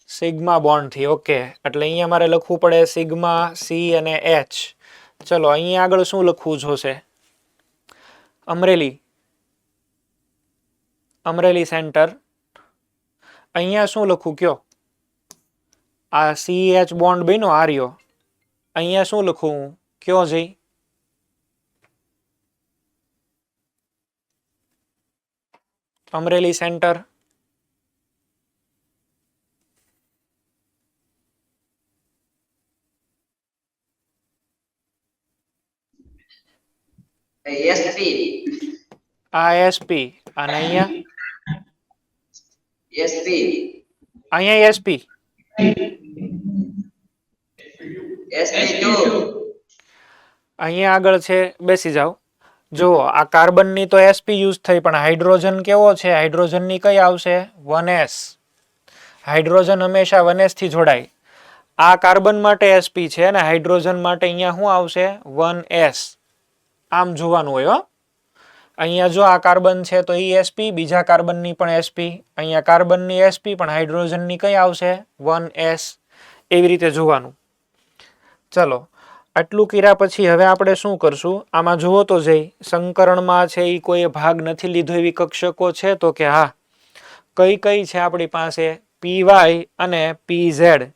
સિગ્મા બોન્ડ થી. ઓકે, એટલે અહીંયા મારે લખવું પડે સિગ્મા સી અને એચ. ચલો અહીંયા આગળ શું લખવું જોશે? અમરેલી, અમરેલી સેન્ટર. અહીંયા શું લખું કયો? આ CH બોન્ડ બન્યો આર્યો. અહીંયા શું લખું કયો જઈ? અમરેલી સેન્ટર. sp, આ SP અને અહીંયા sp, અહીંયા SP, sp2. અહીંયા આગળ છે. બેસી જાઓ. જુઓ, આ કાર્બનની તો sp યુઝ થઈ, પણ હાઇડ્રોજન કેવો છે? હાઇડ્રોજનની કઈ આવશે? 1s. હાઇડ્રોજન હંમેશા 1s થી જોડાય. આ કાર્બન માટે sp છે અને હાઇડ્રોજન માટે અહીંયા શું આવશે? 1s. આમ જોવાનું હોય. હો, અહીંયા જો આ કાર્બન છે તો એ sp, બીજા કાર્બનની પણ sp, અહીંયા કાર્બનની sp પણ હાઇડ્રોજનની કઈ આવશે? 1s. એવી રીતે જોવાનું. ચલો, આટલું કર્યા પછી હવે આપણે શું કરશું? આમાં જુઓ તો જઈ, સંકરણમાં છે એ કોઈ ભાગ નથી લીધો એવી કક્ષકો છે તો કે હા. કઈ કઈ છે આપણી પાસે? py અને pz.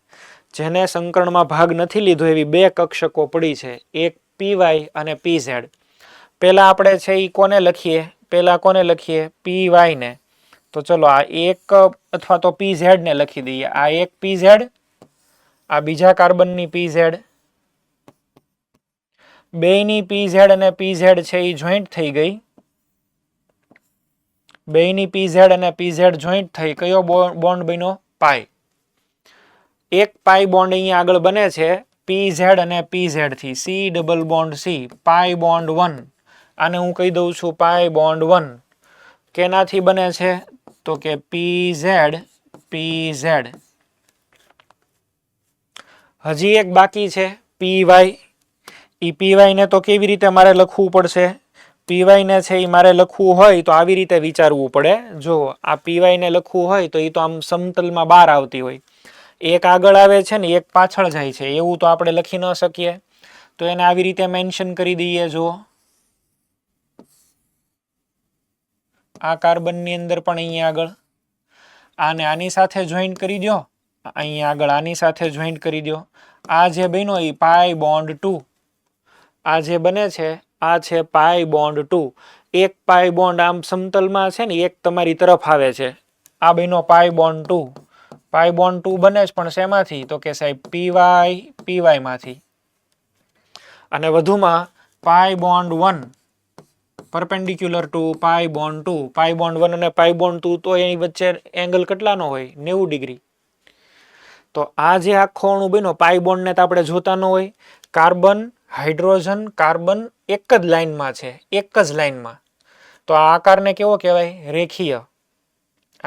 જેને સંકરણમાં ભાગ નથી લીધો એવી બે કક્ષકો પડી છે, એક py અને pz. પેલા આપણે છે એ કોને લખીએ? પેલા કોને લખીએ? py ને. તો ચલો આ એક અથવા તો pz ને લખી દઈએ. આ એક pz, આ બીજા કાર્બનની pz. બેયની pz અને pz છે એ જોઈન્ટ થઈ ગઈ. બેયની pz અને pz જોઈન્ટ થઈ. કયો બોન્ડ બન્યો? પાઈ. એક પાઈ બોન્ડ અહીંયા આગળ બને છે pz અને pz થી. C ડબલ બોન્ડ C, પાઈ બોન્ડ 1. આને હું કહી દઉં છું પાઈ બોન્ડ 1. કેનાથી બને છે તો કે PZ. હજી એક બાકી છે PY. PY ને તો કેવી રીતે મારે લખવું પડશે? PY ને છે એ મારે લખવું હોય તો આવી રીતે વિચારવું પડે. જો આ PY ને લખવું હોય તો એ તો આમ સમતલમાં બહાર આવતી હોય, એક આગળ આવે છે ને એક પાછળ જાય છે, એવું તો આપણે લખી ન શકીએ. તો એને આવી રીતે મેન્શન કરી દઈએ. જો આ કાર્બનની અંદર પણ અહીંયા આગળ આને આની સાથે જોઈન્ટ કરી દો, અહીંયા આગળ આની સાથે જોઈન્ટ કરી દો. આ જે બન્યો એ પાઈ બોન્ડ 2. આ જે બને છે આ છે પાઈ બોન્ડ 2. એક પાઈ બોન્ડ આમ સમતલમાં છે ને એક તમારી તરફ આવે છે. આ બન્યો પાઈ બોન્ડ 2. પાઈ બોન્ડ 2 બને છે પણ શેમાંથી? તો કે સાહેબ PY માંથી. અને વધુમાં pi bond 1 perpendicular to pi bond 2. Pi bond 1 અને પાઈ બોન્ડ 2 તો એની વચ્ચે એંગલ કેટલાનો હોય? 90 ડિગ્રી. તો આ જે આખો અણુ બન્યો પાઈ બોન્ડ ને તો આપણે જોતા ન હોય. કાર્બન, હાઇડ્રોજન, કાર્બન એક જ લાઈનમાં છે, એક જ લાઈનમાં. તો આ આકારને કેવો કહેવાય? રેખીય.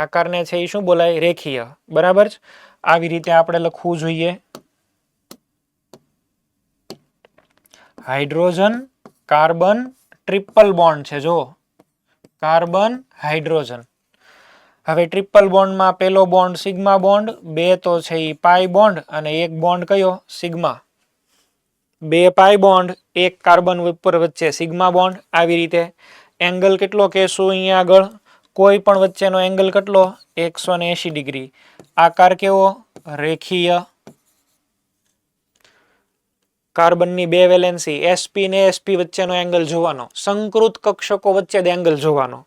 આકારને છે એ શું બોલાય? રેખીય. બરાબર છે. આવી રીતે આપણે લખવું જોઈએ. હાઇડ્રોજન, કાર્બન, ટ્રિપલ બોન્ડ છે. જો કાર્બન, હાઇડ્રોજન. હવે ટ્રિપલ બોન્ડમાં પેલો બોન્ડ સિગ્મા બોન્ડ, 2 તો છે એ પાઈ બોન્ડ અને એક બોન્ડ કયો? સિગ્મા. 2 પાઈ બોન્ડ, એક કાર્બન ઉપર વચ્ચે સિગ્મા બોન્ડ. આવી રીતે એંગલ કેટલો કહેશું અહીંયા આગળ? કોઈ પણ વચ્ચેનો એંગલ કેટલો? 180 ડિગ્રી. આકાર કેવો? રેખીય. કાર્બનની 2 વેલેન્સી sp ને sp વચ્ચેનો એંગલ જોવાનો, સંકૃત કક્ષકો વચ્ચે એંગલ જોવાનો.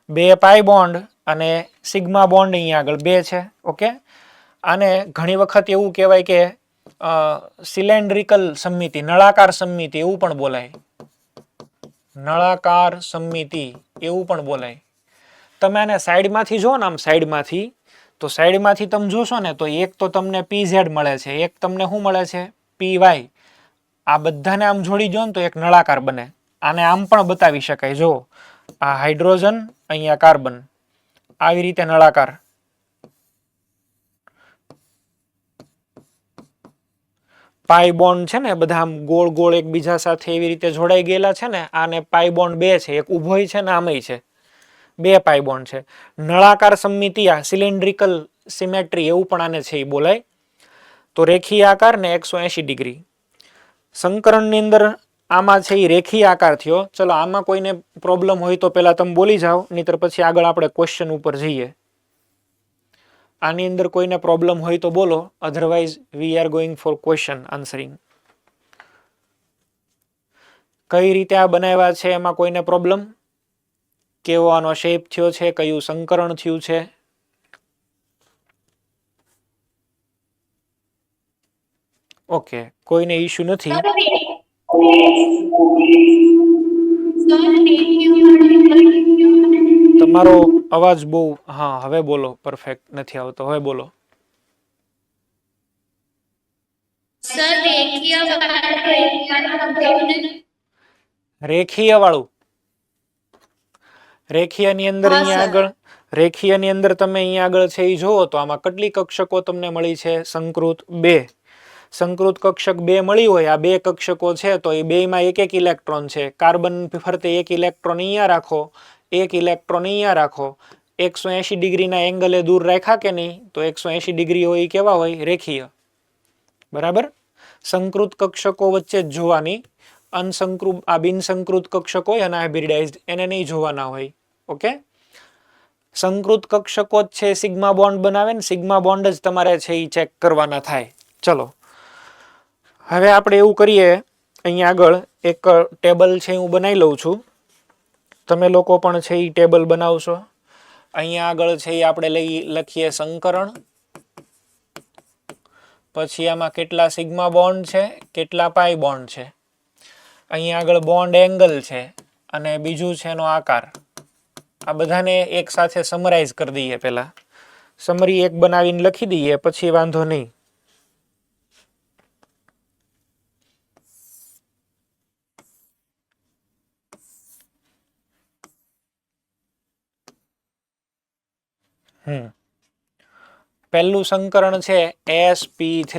2 પાઈ બોન્ડ અને સિગ્મા બોન્ડ અહીંયા આગળ 2 છે. ઓકે. આને ઘણી વખત એવું કહેવાય કે સિલિન્ડ્રિકલ સમમિતિ, નળાકાર સમમિતિ એવું પણ બોલાય. નળાકાર સમમિતિ એવું પણ બોલાય. તમે આને સાઈડમાંથી જો ને, આમ સાઈડમાંથી, તો સાઈડમાંથી તમે જોશો ને તો એક તો તમને PZ મળે છે, એક તમને શું મળે છે? PY. આ બધાને આમ જોડી દો ને તો એક નળાકાર બને. આને આમ પણ બતાવી શકાય. જો આ હાઇડ્રોજન, અહીંયા કાર્બન, આવી રીતે નળાકાર. પાઈ બોન્ડ છે ને બધા આમ ગોળ ગોળ એકબીજા સાથે એવી રીતે જોડાઈ ગયેલા છે ને. આને પાઈ બોન્ડ 2 છે, એક ઊભોય છે ને આમય છે. 2 પાઈ બોન્ડ છે. નળાકાર સમમિતિ, આ સિલિન્ડ્રિકલ સિમેટ્રી એવું પણ આને છે એ બોલાય. તો રેખીય આકાર ને 180 ડિગ્રી. સંકરણની અંદર આમાં છે એ રેખીય આકાર થયો. ચલો આમાં કોઈને પ્રોબ્લેમ હોય તો પહેલા તમે બોલી જાઓ, નહીતર પછી આગળ આપણે ક્વેશ્ચન ઉપર જઈએ. આની અંદર કોઈને પ્રોબ્લેમ હોય તો બોલો, otherwise we are going for question answering. કઈ રીતે આ બનાવ્યા છે એમાં કોઈને પ્રોબ્લેમ? કેવો આનો શેપ થયો છે? કયું સંકરણ થયું છે? ઓકે, કોઈને ઇશ્યુ નથી. તમારો અવાજ બહુ, હા હવે બોલો, પરફેક્ટ નથી આવતો, હવે બોલો. રેખીય વાળું. રેખીયની અંદર અહીંયા આગળ, રેખીયની અંદર તમે અહીંયા આગળ છે એ જોવો તો આમાં કેટલી કક્ષકો તમને મળી છે? સંકૃત 2. સંકૃત કક્ષક 2 મળી હોય, આ 2 કક્ષકો છે તો એ 2 માં એક ઇલેક્ટ્રોન છે. કાર્બન ફરતે એક ઇલેક્ટ્રોન અહીંયા રાખો, એક ઇલેક્ટ્રોન અહીંયા રાખો. 180 ડિગ્રીના એંગલે દૂર રાખ્યા કે નહીં? તો 180 ડિગ્રી હોય એ કેવા હોય? રેખીય. બરાબર. સંકૃત કક્ષકો વચ્ચે જ જોવાની. અનસંકૃત, આ બિનસંકૃત કક્ષક હોય અને હાઇબ્રિડાઇઝ્ડ, એને નહીં જોવાના હોય. ઓકે. સંકૃત કક્ષકો જ છે સિગ્મા બોન્ડ બનાવે ને, સિગ્મા બોન્ડ જ તમારે છે એ ચેક કરવાના થાય. ચલો હવે આપણે એવું કરીએ, અહીંયા આગળ એક ટેબલ છે હું બનાવી લઉં છું. તમે લોકો પણ છે એ ટેબલ બનાવશો. અહીંયા આગળ છે એ આપણે લખીએ સંકરણ. પછી આમાં કેટલા સિગ્મા બોન્ડ છે, કેટલા પાઈ બોન્ડ છે. અહીંયા આગળ બોન્ડ એંગલ છે અને બીજું છે એનો આકાર. આ બધાને એક સાથે સમરાઇઝ કરી દઈએ. પહેલા સમરી એક બનાવીને લખી દઈએ, પછી વાંધો નહીં. પહેલું સંકરણ છે sp3.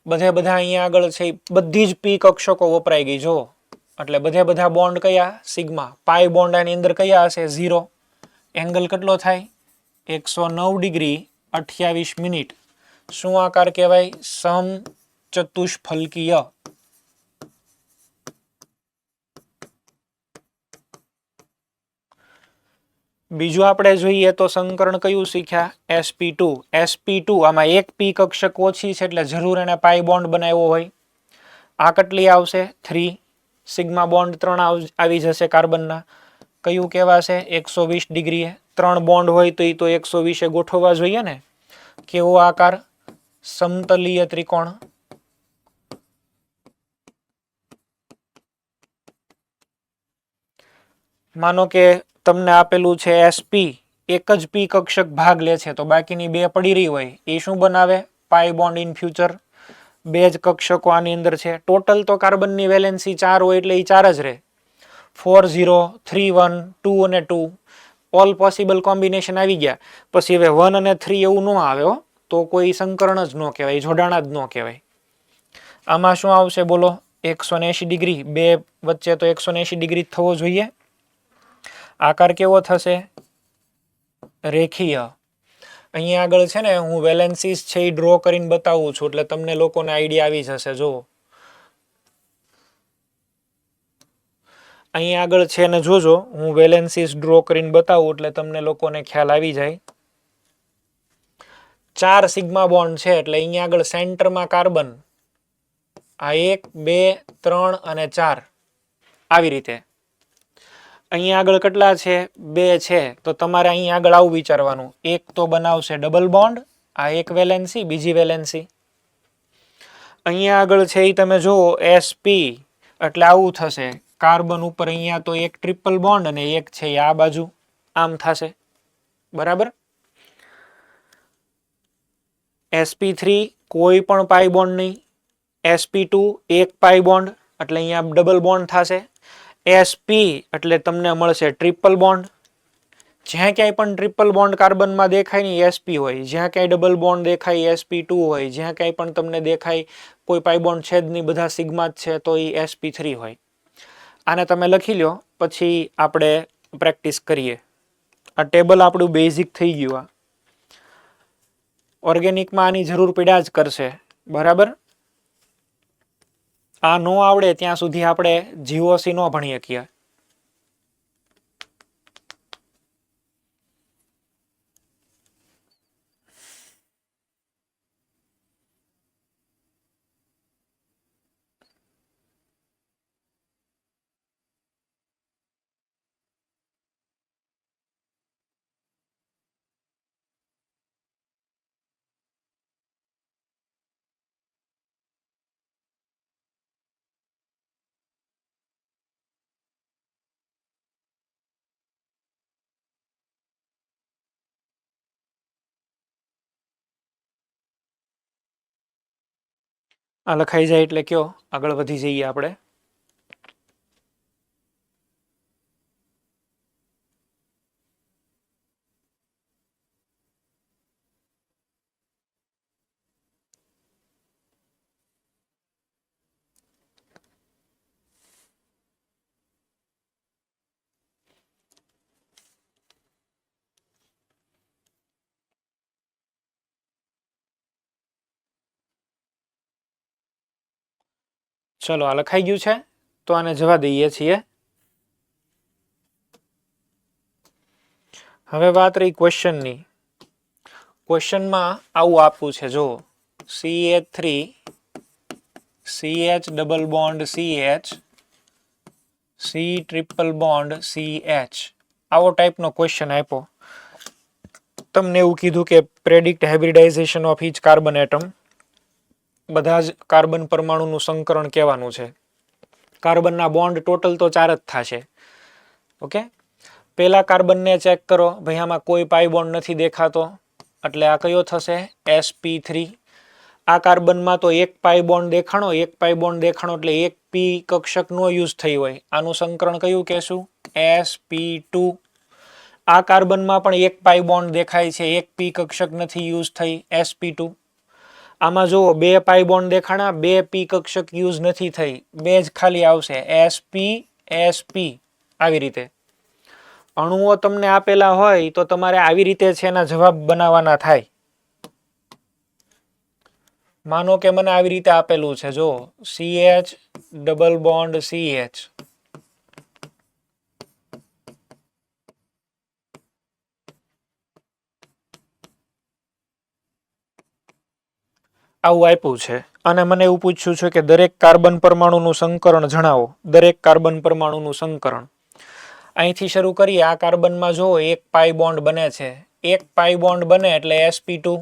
બધા અહીંયા આગળ છે બધી જ p કક્ષકો વપરાઈ ગઈ જો, એટલે બધા બોન્ડ કયા સિગ્મા. પાઈ બોન્ડ આની અંદર કયા હશે 0. એંગલ કેટલો થાય 109 ડિગ્રી 28 મિનિટ. શું આકાર કહેવાય? સમચતુષ્ફલકીય. બીજું આપણે જોઈએ તો સંકરણ કયું શીખ્યા sp2. sp2 આમાં એક p કક્ષક ઓછી છે એટલે જરૂર એને પાઈ બોન્ડ બનાવ્યો હોય. આ કેટલી આવશે 3. સિગ્મા બોન્ડ 3 આવી જશે કાર્બનના. કયું કહેવાશે 120 ડિગ્રીએ. 3 બોન્ડ હોય તો એ તો 120 ગોઠવવા જોઈએ ને. કેવો આકાર? સમતલીય ત્રિકોણ. માનો કે તમને આપેલું છે sp, એક જ p કક્ષક ભાગ લે છે તો બાકીની બે પડી રહી હોય એ શું બનાવે? પાઈ બોન્ડ ઇન ફ્યુચર. બે જ કક્ષકો આની અંદર છે. ટોટલ તો કાર્બનની વેલેન્સી 4 હોય એટલે એ 4 જ રહે. 4 0 3 1 2 અને 2 ઓલ પોસિબલ કોમ્બિનેશન આવી ગયા. પછી હવે 1 અને 3 એવું ન આવે તો કોઈ સંકરણ જ ન કહેવાય, જોડાણ જ ન કહેવાય. આમાં શું આવશે બોલો? 180 ડિગ્રી. બે વચ્ચે તો 180 ડિગ્રી થવો જોઈએ. આકાર કેવો થશે? રેખીય. અહીંયા આગળ છે ને હું વેલેન્સીસ છે એ ડ્રો કરીને બતાવું છું એટલે તમને લોકોને આઈડિયા આવી જશે. જો અહીંયા આગળ છે ને જોજો, હું વેલેન્સીસ ડ્રો કરીને બતાવું એટલે તમને લોકોને ખ્યાલ આવી જાય. 4 સિગ્મા બોન્ડ છે એટલે અહીંયા આગળ સેન્ટરમાં કાર્બન. આ 1 2 3 અને 4 આવી રીતે. અહીંયા આગળ કેટલા છે? 2 છે તો તમારે અહીંયા આગળ આવું વિચારવાનું. એક તો બનાવશે ડબલ બોન્ડ, આ એક વેલેન્સી, બીજી વેલેન્સી. અહીંયા આગળ છે એ તમે જુઓ sp એટલે આવું થશે. કાર્બન ઉપર અહીંયા તો એક ટ્રિપલ બોન્ડ અને એક છે આ બાજુ આમ થશે. બરાબર. sp3 કોઈ પણ પાઈ બોન્ડ નહીં. sp2 એક પાઈ બોન્ડ એટલે અહીંયા ડબલ બોન્ડ થશે. sp એટલે તમને મળશે ટ્રિપલ બોન્ડ. જ્યાં ક્યાંય પણ ટ્રિપલ બોન્ડ કાર્બનમાં દેખાય ને sp હોય. જ્યાં ક્યાંય ડબલ બોન્ડ દેખાય sp2 હોય. જ્યાં ક્યાંય પણ તમને દેખાય કોઈ પાઈ બોન્ડ છે જ નહીં, બધા સિગ્મા જ છે તો એ sp3 હોય. આને તમે લખી લો પછી આપણે પ્રેક્ટિસ કરીએ. આ ટેબલ આપણું બેઝિક થઈ ગયું. આ ઓર્ગેનિકમાં આની જરૂર પડ્યા જ કરશે. બરાબર. આ નો આવડે ત્યાં સુધી આપણે GOC નો ભણી શકીએ. આ લખાઈ જાય એટલે કયો આગળ વધી જઈએ આપણે. ચલો આ લખાઈ ગયું છે તો આને જવા દઈએ છીએ. હવે વાત રહી ક્વેશ્ચનની. ક્વેશ્ચનમાં આવું આપવું છે જો CH3 CH double bond CH C triple bond CH આવો ટાઈપનો ક્વેશ્ચન આપ્યો. તમને એવું કીધું કે predict hybridisation of each carbon atom. બધા જ કાર્બન પરમાણુનું સંકરણ કહેવાનું છે. કાર્બનના બોન્ડ ટોટલ તો 4 જ થશે. ઓકે. પહેલા કાર્બનને ચેક કરો, ભાઈ આમાં કોઈ પાઈ બોન્ડ નથી દેખાતો એટલે આ કયો થશે sp3. આ કાર્બનમાં તો એક પાઈ બોન્ડ દેખાણો એટલે એક p કક્ષકનો યુઝ થઈ હોય. આનું સંકરણ કયું કહેશું? sp2. આ કાર્બનમાં પણ એક પાઈ બોન્ડ દેખાય છે, એક પી કક્ષક નથી યુઝ થઈ sp2. આમાં જુઓ બે પાઈ બોન્ડ દેખાણા, બે પી કક્ષક યુઝ નથી થઈ, બે જ ખાલી આવશે sp sp. આવી રીતે અણુઓ તમને આપેલા હોય તો તમારે આવી રીતે છે એના જવાબ બનાવવાના થાય. માનો કે મને આવી રીતે આપેલું છે, જો CH ડબલ બોન્ડ CH, આવું આપ્યું છે અને મને એવું પૂછ્યું છે કે દરેક કાર્બન પરમાણુનું સંકરણ જણાવો. દરેક કાર્બન પરમાણુનું સંકરણ અહીંથી શરૂ કરીએ. આ કાર્બનમાં જો એક પાઈ બોન્ડ બને છે, એક પાઈ બોન્ડ બને એટલે sp2.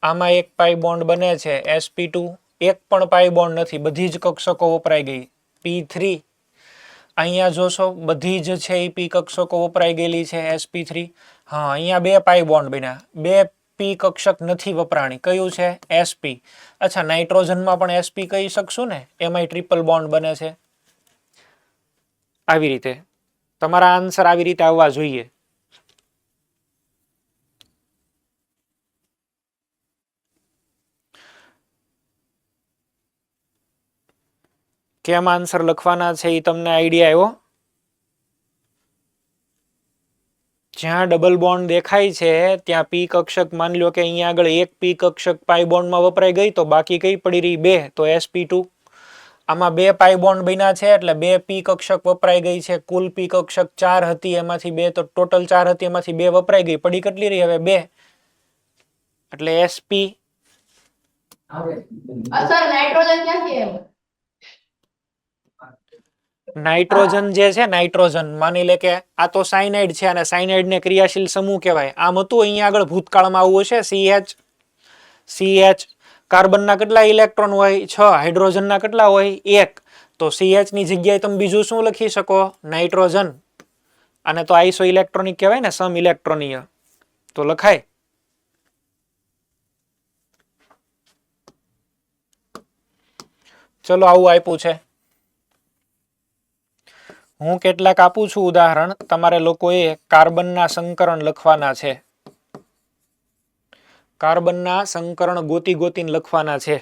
આમાં એક પાઈ બોન્ડ બને છે sp2, એક પણ પાઈ બોન્ડ નથી, બધી જ કક્ષકો વપરાઈ ગઈ p3. અહીંયા જોશો બધી જ છે એ પી કક્ષકો વપરાઈ ગયેલી છે sp3. હા, અહીંયા બે પાઈ બોન્ડ બન્યા, બે પી કક્ષક નથી વપરાણી, કયું છે sp. અચ્છા, નાઇટ્રોજનમાં પણ sp કહી શકશું ને, એમાંય ટ્રિપલ બોન્ડ બને છે. આવી રીતે તમારા આન્સર આવી રીતે આવવા જોઈએ. કેમ આન્સર લખવાના છે એ તમને આઈડિયા આવ્યો? જ્યાં ડબલ બોન્ડ દેખાય છે ત્યાં પી કક્ષક માની લો કે અહીંયા આગળ એક પી કક્ષક પાઈ બોન્ડમાં વપરાઈ ગઈ, તો બાકી કઈ પડી રહી? બે, તો sp2. આમાં બે પાઈ બોન્ડ બન્યા છે એટલે બે પી કક્ષક વપરાઈ ગઈ છે. કુલ પી કક્ષક 4 હતી, એમાંથી બે, તો ટોટલ 4 હતી એમાંથી બે વપરાઈ ગઈ, પડી કેટલી રહી હવે? બે, એટલે sp. સર નાઇટ્રોજન ક્યાંથી આવ્યું? નાઇટ્રોજન જે છે, નાઇટ્રોજન માની લે કે આ તો સાયનાઇડ છે અને સાયનાઇડ ને ક્રિયાશીલ સમૂહ કહેવાય. આમ હતું અહીંયા આગળ ભૂતકાળમાં આવું હશે CH. કાર્બનના કેટલા ઇલેક્ટ્રોન હોય? 6. હાઇડ્રોજનના કેટલા હોય? 1. તો CH ની જગ્યાએ તમે બીજું શું લખી શકો? નાઇટ્રોજન. અને તો આઈસો ઇલેક્ટ્રોનિક કહેવાય ને, સમ ઇલેક્ટ્રોનીય, તો લખાય. ચલો, આવું આપ્યું છે. હું કેટલાક આપું છું ઉદાહરણ, તમારે લોકોએ કાર્બનના સંકરણ લખવાના છે. કાર્બનના સંકરણ ગોતી ગોતીને લખવાના છે.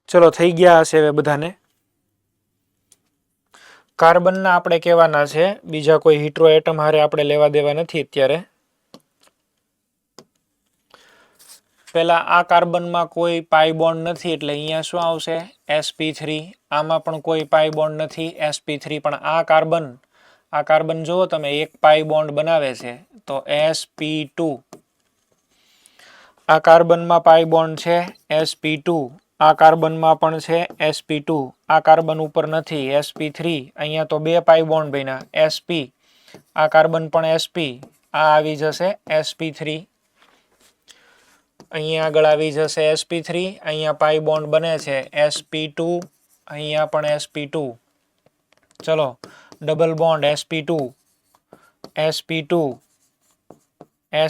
ચલો થઈ ગયા હશે હવે બધાને. કાર્બનના આપણે કહેવાના છે, બીજા કોઈ હિટ્રો એટમ હારે આપણે લેવા દેવા નથી અત્યારે. પેલા આ કાર્બનમાં કોઈ પાઈ બોન્ડ નથી એટલે અહીંયા શું આવશે sp3. આમાં પણ કોઈ પાઈ બોન્ડ નથી sp3. પણ આ કાર્બન જુઓ તમે એક પાઈ બોન્ડ બનાવે છે તો sp2. આ કાર્બનમાં પાઈ બોન્ડ છે sp2. આ કાર્બનમાં પણ છે sp2. આ કાર્બન ઉપર નથી sp3. અહીંયા તો બે પાઈ બોન્ડ બન્યા sp. આ કાર્બન પણ sp. આ આવી જશે sp3. અહીંયા આગળ આવી જશે sp3. અહીંયા પાઈ બોન્ડ બને છે sp2. અહીંયા પણ sp2. ચલો double bond sp2 sp2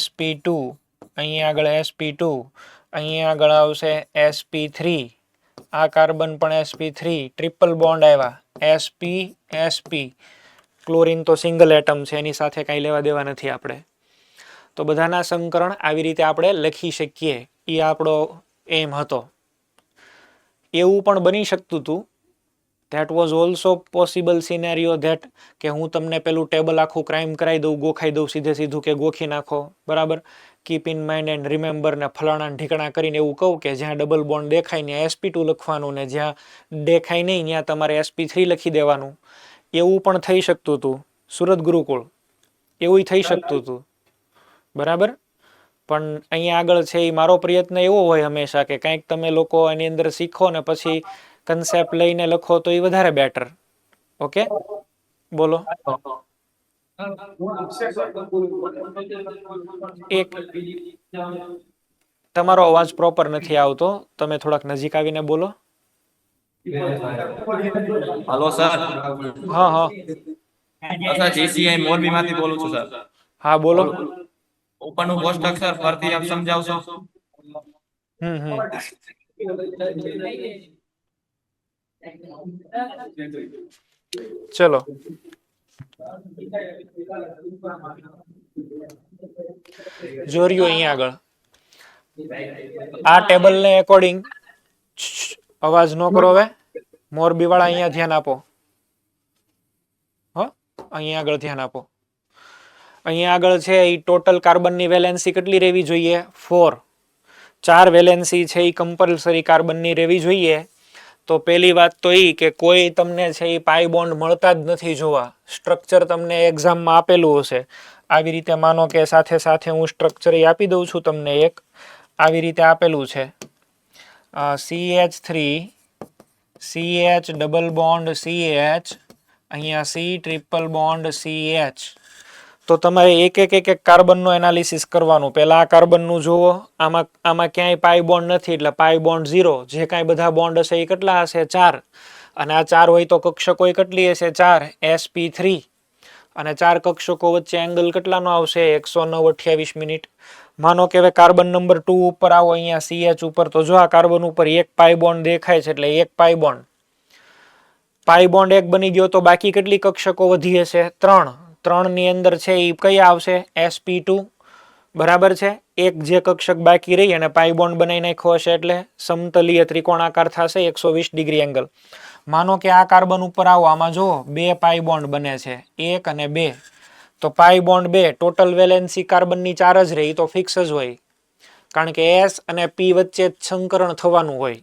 sp2. અહીંયા આગળ sp2. અહીંયા આગળ આવશે sp3. આ કાર્બન પણ sp3. ટ્રિપલ બોન્ડ આવ્યા sp sp. ક્લોરીન તો સિંગલ એટમ છે, એની સાથે કાંઈ લેવા દેવા નથી આપણે. તો બધાના સંકરણ આવી રીતે આપણે લખી શકીએ. એ આપણો એમ હતો. એવું પણ બની શકતું હતું, that was also possible scenario that કે હું તમને પેલું ટેબલ આખું ક્રાઇમ કરાવી દઉં, ગોખાઈ દઉં સીધું કે ગોખી નાખો, બરાબર. Keep in mind and remember ને ફલાણા ઢીકણા કરીને એવું કહું કે જ્યાં ડબલ બોન્ડ દેખાય ત્યાં sp2 લખવાનું ને જ્યાં દેખાય નહીં ત્યાં તમારે sp3 લખી દેવાનું. એવું પણ થઈ શકતું હતું સુરત ગુરુકુળ, એવું થઈ શકતું હતું, બરાબર. પણ અહીંયા આગળ છે એ મારો પ્રયત્ન એવો હોય હંમેશા કે કંઈક તમે લોકો એની અંદર શીખો ને પછી કન્સેપ્ટ લઈને લખો તો એ વધારે બેટર. ઓકે, બોલો. એક તમારો અવાજ પ્રોપર નથી આવતો, તમે થોડાક નજીક આવીને બોલો. Hello sir. હા હા સર જીસીઆઈ મોરબીમાંથી બોલું છું સર. હા બોલો. ઉપરનું કોષ્ટક સર ફરતી આપ સમજાવશો? હમ ચલો જોર્યું અહીંયા આગળ આ ટેબલ ને એકોર્ડિંગ અવાજ ન કરો. હવે મોરબી વાળા અહીંયા ધ્યાન આપો. અહીંયા આગળ ધ્યાન આપો. અહીંયા આગળ છે એ ટોટલ કાર્બનની વેલેન્સી કેટલી રહેવી જોઈએ? 4. 4 વેલેન્સી છે એ કમ્પલસરી કાર્બનની રહેવી જોઈએ. તો પહેલી વાત તો એ કે કોઈ તમને છે એ પાઈ બોન્ડ મળતા જ નથી જોવા. સ્ટ્રક્ચર તમને એક્ઝામમાં આપેલું હશે આવી રીતે, માનો કે સાથે સાથે હું સ્ટ્રક્ચર આપી દઉં છું તમને. એક આવી રીતે આપેલું છે CH3 CH double bond CH, અહીંયા C ટ્રિપલ બોન્ડ CH. તો તમારે એક એક કાર્બનનું એનાલિસિસ કરવાનું. પહેલા આ કાર્બનનું જુઓ, આમાં ક્યાંય પાઈ બોન્ડ નથી એટલે પાઈ બોન્ડ 0. જે કાંઈ બધા બોન્ડ હશે એ કેટલા હશે? 4. અને આ 4 હોય તો કક્ષકો કેટલી હશે? 4 sp3. અને 4 કક્ષકો વચ્ચે એંગલ કેટલાનો આવશે? 109.28 મિનિટ. માનો કે હવે કાર્બન નંબર 2 ઉપર આવો, અહીંયા CH ઉપર, તો જો આ કાર્બન ઉપર એક પાઈ બોન્ડ દેખાય છે એટલે એક પાઈ બોન્ડ એક બની ગયો. તો બાકી કેટલી કક્ષકો વધી હશે? 3. 3 ની અંદર છે એ કઈ આવશે? sp2, બરાબર છે. એક જે કક્ષક બાકી રહી અને પાઈ બોન્ડ બનાવી નાખ્યો હશે એટલે સમતલીય ત્રિકોણાકાર થશે 120 ડિગ્રી એંગલ. માનો કે આ કાર્બન ઉપર આવો, આમાં જો બે પાઈ બોન્ડ બને છે, 1 અને 2. તો પાઈ બોન્ડ 2, ટોટલ વેલેન્સી કાર્બનની 4 જ રહી, તો ફિક્સ જ હોય, કારણ કે S અને P વચ્ચે સંકરણ થવાનું હોય.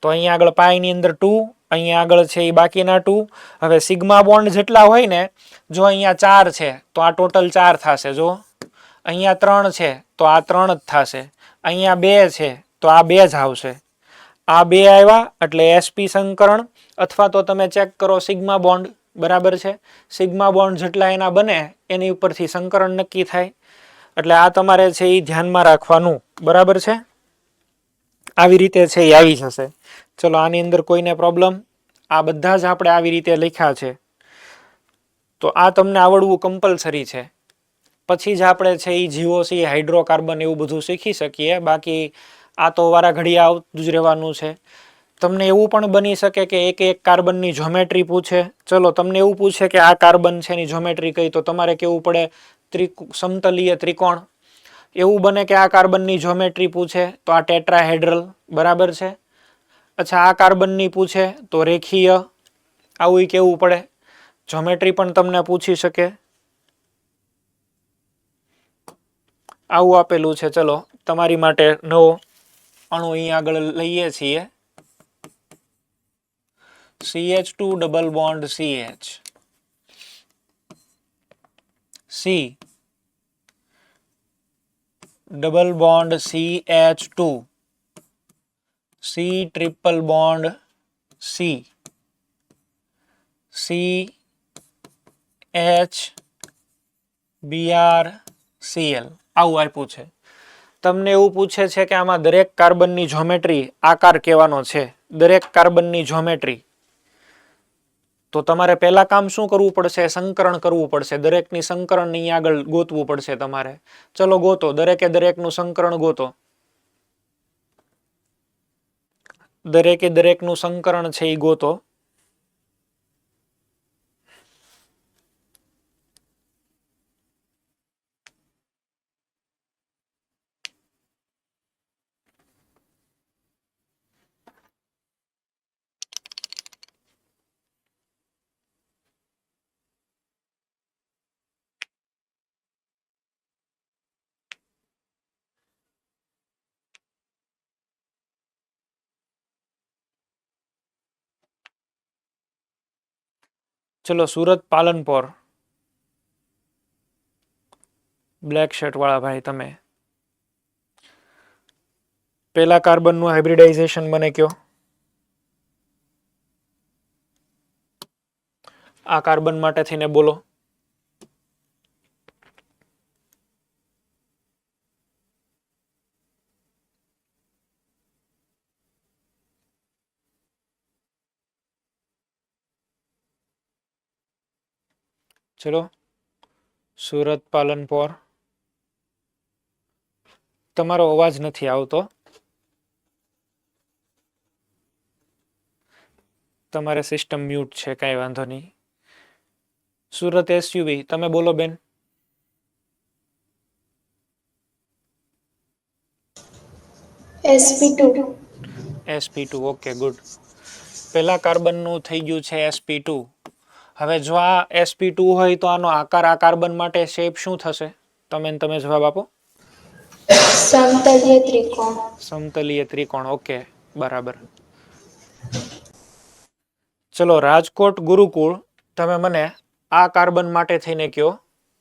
તો અહીંયા આગળ પાઈ ની અંદર 2, અહીંયા આગળ છે એ બાકીના 2. હવે સિગ્મા બોન્ડ જેટલા હોય ને, જો અહીંયા 4 છે તો આ ટોટલ 4 થશે. જો અહીંયા 3 છે તો આ 3 જ થશે. અહીંયા 2 છે તો આ 2 જ આવશે. આ 2 આવ્યા એટલે sp સંકરણ, અથવા તો તમે ચેક કરો સિગ્મા બોન્ડ, બરાબર છે. સિગ્મા બોન્ડ જેટલા એના બને એની ઉપરથી સંકરણ નક્કી થાય. એટલે આ તમારે છે એ ધ્યાનમાં રાખવાનું, બરાબર છે. આવી રીતે છે એ આવી જશે. ચલો આની અંદર કોઈને પ્રોબ્લેમ? આ બધા જ આપણે આવી રીતે લખ્યા છે, તો આ તમને આવડવું કમ્પલસરી છે. પછી જ આપણે છે એ GOC, હાઇડ્રોકાર્બન એવું બધું શીખી શકીએ. બાકી આ તો વારા ઘડી આવતું જ રહેવાનું છે. તમને એવું પણ બની શકે કે એક કાર્બનની જ્યોમેટ્રી પૂછે. ચલો તમને એવું પૂછે કે આ કાર્બન છે એની જ્યોમેટ્રી કઈ, તો તમારે કેવું પડે સમતલીય ત્રિકોણ. એવું બને કે આ કાર્બનની જ્યોમેટ્રી પૂછે તો આ ટેટ્રાહેડ્રલ, બરાબર છે. અચ્છા આ કાર્બનની પૂછે તો રેખીય આવું કેવું પડે. જ્યોમેટ્રી પણ તમને પૂછી શકે. આવું આપેલું છે. ચલો તમારી માટે નવો અણુ અહીં આગળ લઈએ છીએ. CH2 double bond CH C double bond CH2 C triple bond C CH Br Cl આવું આપ્યું છે. તમને એવું પૂછે છે કે આમાં દરેક કાર્બનની જ્યોમેટ્રી આકાર કહેવાનો છે. દરેક કાર્બનની જ્યોમેટ્રી. તો તમારે પહેલા કામ શું કરવું પડશે? સંકરણ કરવું પડશે. દરેકની સંકરણ અહીં આગળ ગોતવું પડશે તમારે. ચલો ગોતો. દરેકે દરેકનું સંકરણ ગોતો. દરેકે દરેકનું સંકરણ છે એ ગોતો. ચલો સુરત પાલનપુર બ્લેક શર્ટ વાળા ભાઈ તમે પેલા કાર્બનનું હાઇબ્રિડાઇઝેશન મને કયો. આ કાર્બન માટે થઈને બોલો. ચલો સુરત પાલનપુર. તમારો અવાજ નથી આવતો. તમારે સિસ્ટમ મ્યુટ છે. કાંઈ વાંધો નહીં. સુરત એસયુવી તમે બોલો બેન. sp2 sp2 okay good. પહેલા કાર્બનનું થઈ ગયું છે sp2. હવે જો આ sp2 હોય તો આનો આકાર આ કાર્બન માટે શેપ શું થશે? તમે જવાબ આપો. સમતલીય ત્રિકોણ. સમતલીય ત્રિકોણ. ઓકે બરાબર. ચલો રાજકોટ ગુરુકુળ તમે મને આ કાર્બન માટે થઈને કયો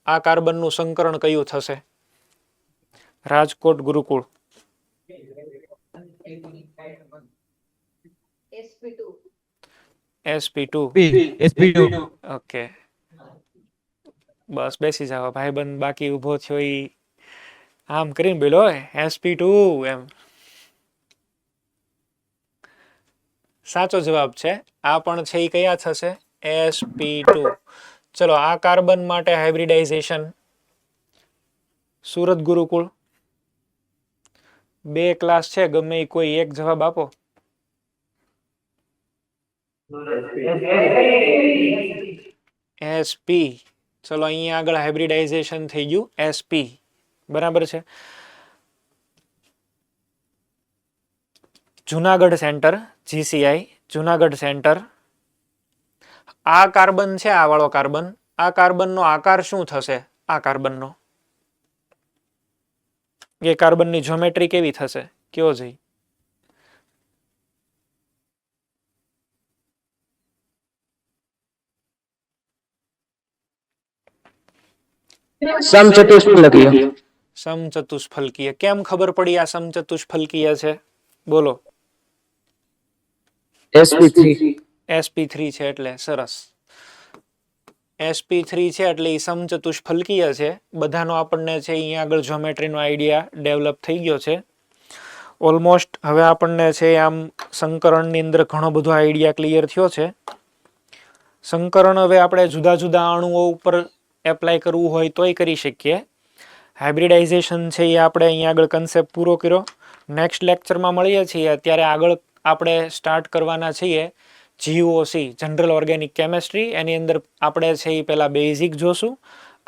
આ કાર્બનનું સંકરણ કયું થશે? રાજકોટ ગુરુકુળ. sp2 ઓકે બસ બેસી જાવ ભાઈબંધ બાકી ઊભો થયો ઈ આમ કરીને બોલો sp2 એમ. સાચો જવાબ છે. આ પણ છે એ કયા થશે? sp2. ચલો આ કાર્બન માટે હાઇબ્રિડાઇઝેશન સુરત ગુરુકુળ. બે ક્લાસ છે ગમે એ કોઈ એક જવાબ આપો. sp. ચલો અહીંયા આગળ હાઇબ્રિડાઇઝેશન થઈ ગયું sp. બરાબર છે. Junagadh centre GCI Junagadh centre. આ કાર્બન છે આ વાળો કાર્બન. આ કાર્બનનો આકાર શું થશે? આ કાર્બનનો એ કાર્બનની જ્યોમેટ્રી કેવી થશે? કયો જઈ. સમચતુષ્ફલકીય. સમચતુષ્ફલકીય. કેમ ખબર પડી આ સમચતુષ્ફલકીય છે? બોલો. sp3 છે એટલે સરસ. sp3 છે એટલે એ સમચતુષ્ફલકીય છે. બધાનો આપણને છે અહીંયા આગળ જ્યોમેટ્રીનો આઈડિયા ડેવલપ થઈ ગયો છે ઓલમોસ્ટ. હવે આપણને છે આમ સંકરણની અંદર ઘણો બધો આઈડિયા ક્લિયર થયો છે. સંકરણ હવે આપણે જુદા જુદા અણુઓ ઉપર એપ્લાય કરવું હોય તોય કરી શકીએ. હાઇબ્રિડાઇઝેશન છે એ આપણે અહીંયા આગળ કન્સેપ્ટ પૂરો કર્યો. નેક્સ્ટ લેક્ચરમાં મળીએ છીએ. અત્યારે આગળ આપણે સ્ટાર્ટ કરવાના છીએ GOC જનરલ ઓર્ગેનિક કેમેસ્ટ્રી. એની અંદર આપણે છે એ પહેલાં બેઝિક જોશું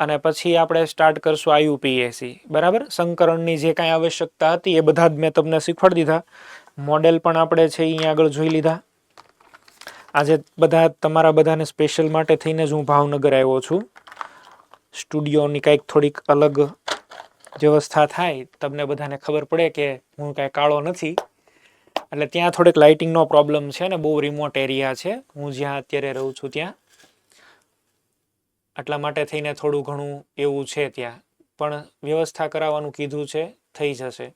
અને પછી આપણે સ્ટાર્ટ કરશું IUPAC. બરાબર. સંકરણની જે કાંઈ આવશ્યકતા હતી એ બધા જ મેં તમને શીખવાડી દીધા. મોડેલ પણ આપણે છે અહીંયા આગળ જોઈ લીધા. આજે તમારા બધાને સ્પેશિયલ માટે થઈને જ હું ભાવનગર આવ્યો છું. સ્ટુડિયોની કંઈક થોડીક અલગ વ્યવસ્થા થાય, તમને બધાને ખબર પડે કે હું કાંઈ કાળો નથી. એટલે ત્યાં થોડીક લાઇટિંગનો પ્રોબ્લેમ છે ને બહુ રિમોટ એરિયા છે હું જ્યાં અત્યારે રહું છું ત્યાં, એટલા માટે થઈને થોડું ઘણું એવું છે ત્યાં, પણ વ્યવસ્થા કરાવવાનું કીધું છે, થઈ જશે.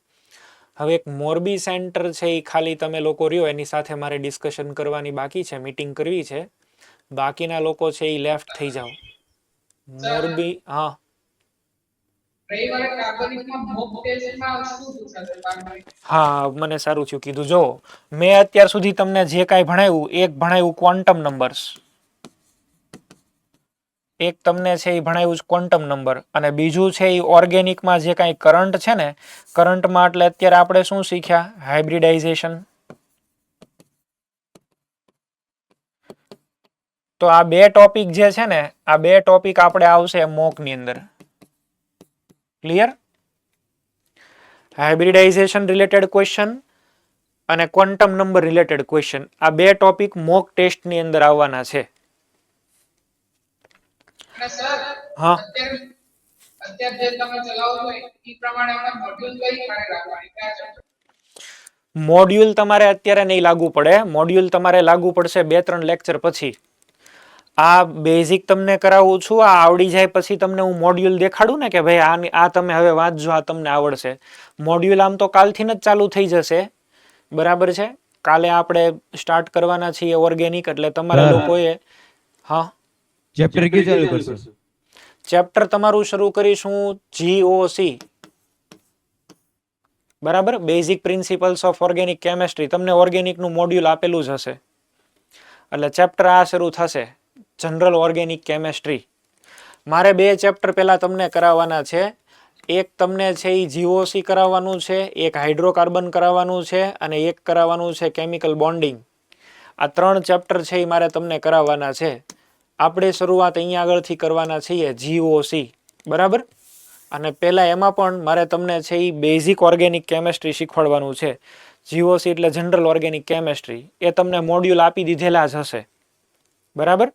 હવે એક મોરબી સેન્ટર છે એ ખાલી તમે લોકો રહ્યો એની સાથે મારે ડિસ્કશન કરવાની બાકી છે, મીટિંગ કરવી છે. બાકીના લોકો છે એ લેફ્ટ થઈ જાઓ. મોરબી હા હા મને સારું થયું કીધું. જો મેં અત્યાર સુધી તમને જે કાંઈ ભણાવ્યું, એક ભણાવ્યું ક્વોન્ટમ નંબર્સ, એક તમને છે એ ભણાવ્યું ક્વોન્ટમ નંબર, અને બીજું છે એ ઓર્ગેનિકમાં જે કાંઈ કરંટ છે ને, કરંટમાં એટલે અત્યારે આપણે શું શીખ્યા? હાઇબ્રિડાઇઝેશન. તો આ બે ટોપિક જે છે ને, આ બે ટોપિક આપણે આવશે મોકની અંદર. ક્લિયર? હાઇબ્રિડાઇઝેશન રિલેટેડ ક્વેશ્ચન અને ક્વોન્ટમ નંબર રિલેટેડ ક્વેશ્ચન, આ બે ટોપિક મોક ટેસ્ટની અંદર આવવાના છે. હા મોડ્યુલ તમારે અત્યારે નહીં લાગુ પડે, મોડ્યુલ તમારે લાગુ પડશે 2-3 લેક્ચર પછી. આ બેઝિક તમને કરાવું છું, આ આવડી જાય પછી તમને હું મોડ્યુલ દેખાડું ને કે ભાઈ આ તમે હવે વાંચજો, આ તમને આવડશે. મોડ્યુલ આમ તો કાલથી જ ચાલુ થઈ જશે, બરાબર છે. કાલે આપણે સ્ટાર્ટ કરવાના છીએ ઓર્ગેનિક, એટલે તમારા લોકોએ હા ચેપ્ટર કે ચાલુ કરશો? ચેપ્ટર તમારું શરૂ કરીશું GOC, બરાબર, basic principles of organic chemistry. તમને ઓર્ગેનિકનું મોડ્યુલ આપેલું જ હશે, એટલે ચેપ્ટર આ શરૂ થશે, જનરલ ઓર્ગેનિક કેમેસ્ટ્રી. મારે 2 ચેપ્ટર પહેલા તમને કરાવવાના છે. એક તમને છે એ GOC કરાવવાનું છે, એક હાઇડ્રોકાર્બન કરાવવાનું છે, અને એક કરાવવાનું છે કેમિકલ બોન્ડિંગ. આ 3 ચેપ્ટર છે એ મારે તમને કરાવવાના છે. આપણે શરૂઆત અહીંયા આગળથી કરવાના છીએ GOC, બરાબર. અને પહેલાં એમાં પણ મારે તમને છે એ બેઝિક ઓર્ગેનિક કેમેસ્ટ્રી શીખવાડવાનું છે. GOC એટલે જનરલ ઓર્ગેનિક કેમેસ્ટ્રી, એ તમને મોડ્યુલ આપી દીધેલા જ હશે, બરાબર.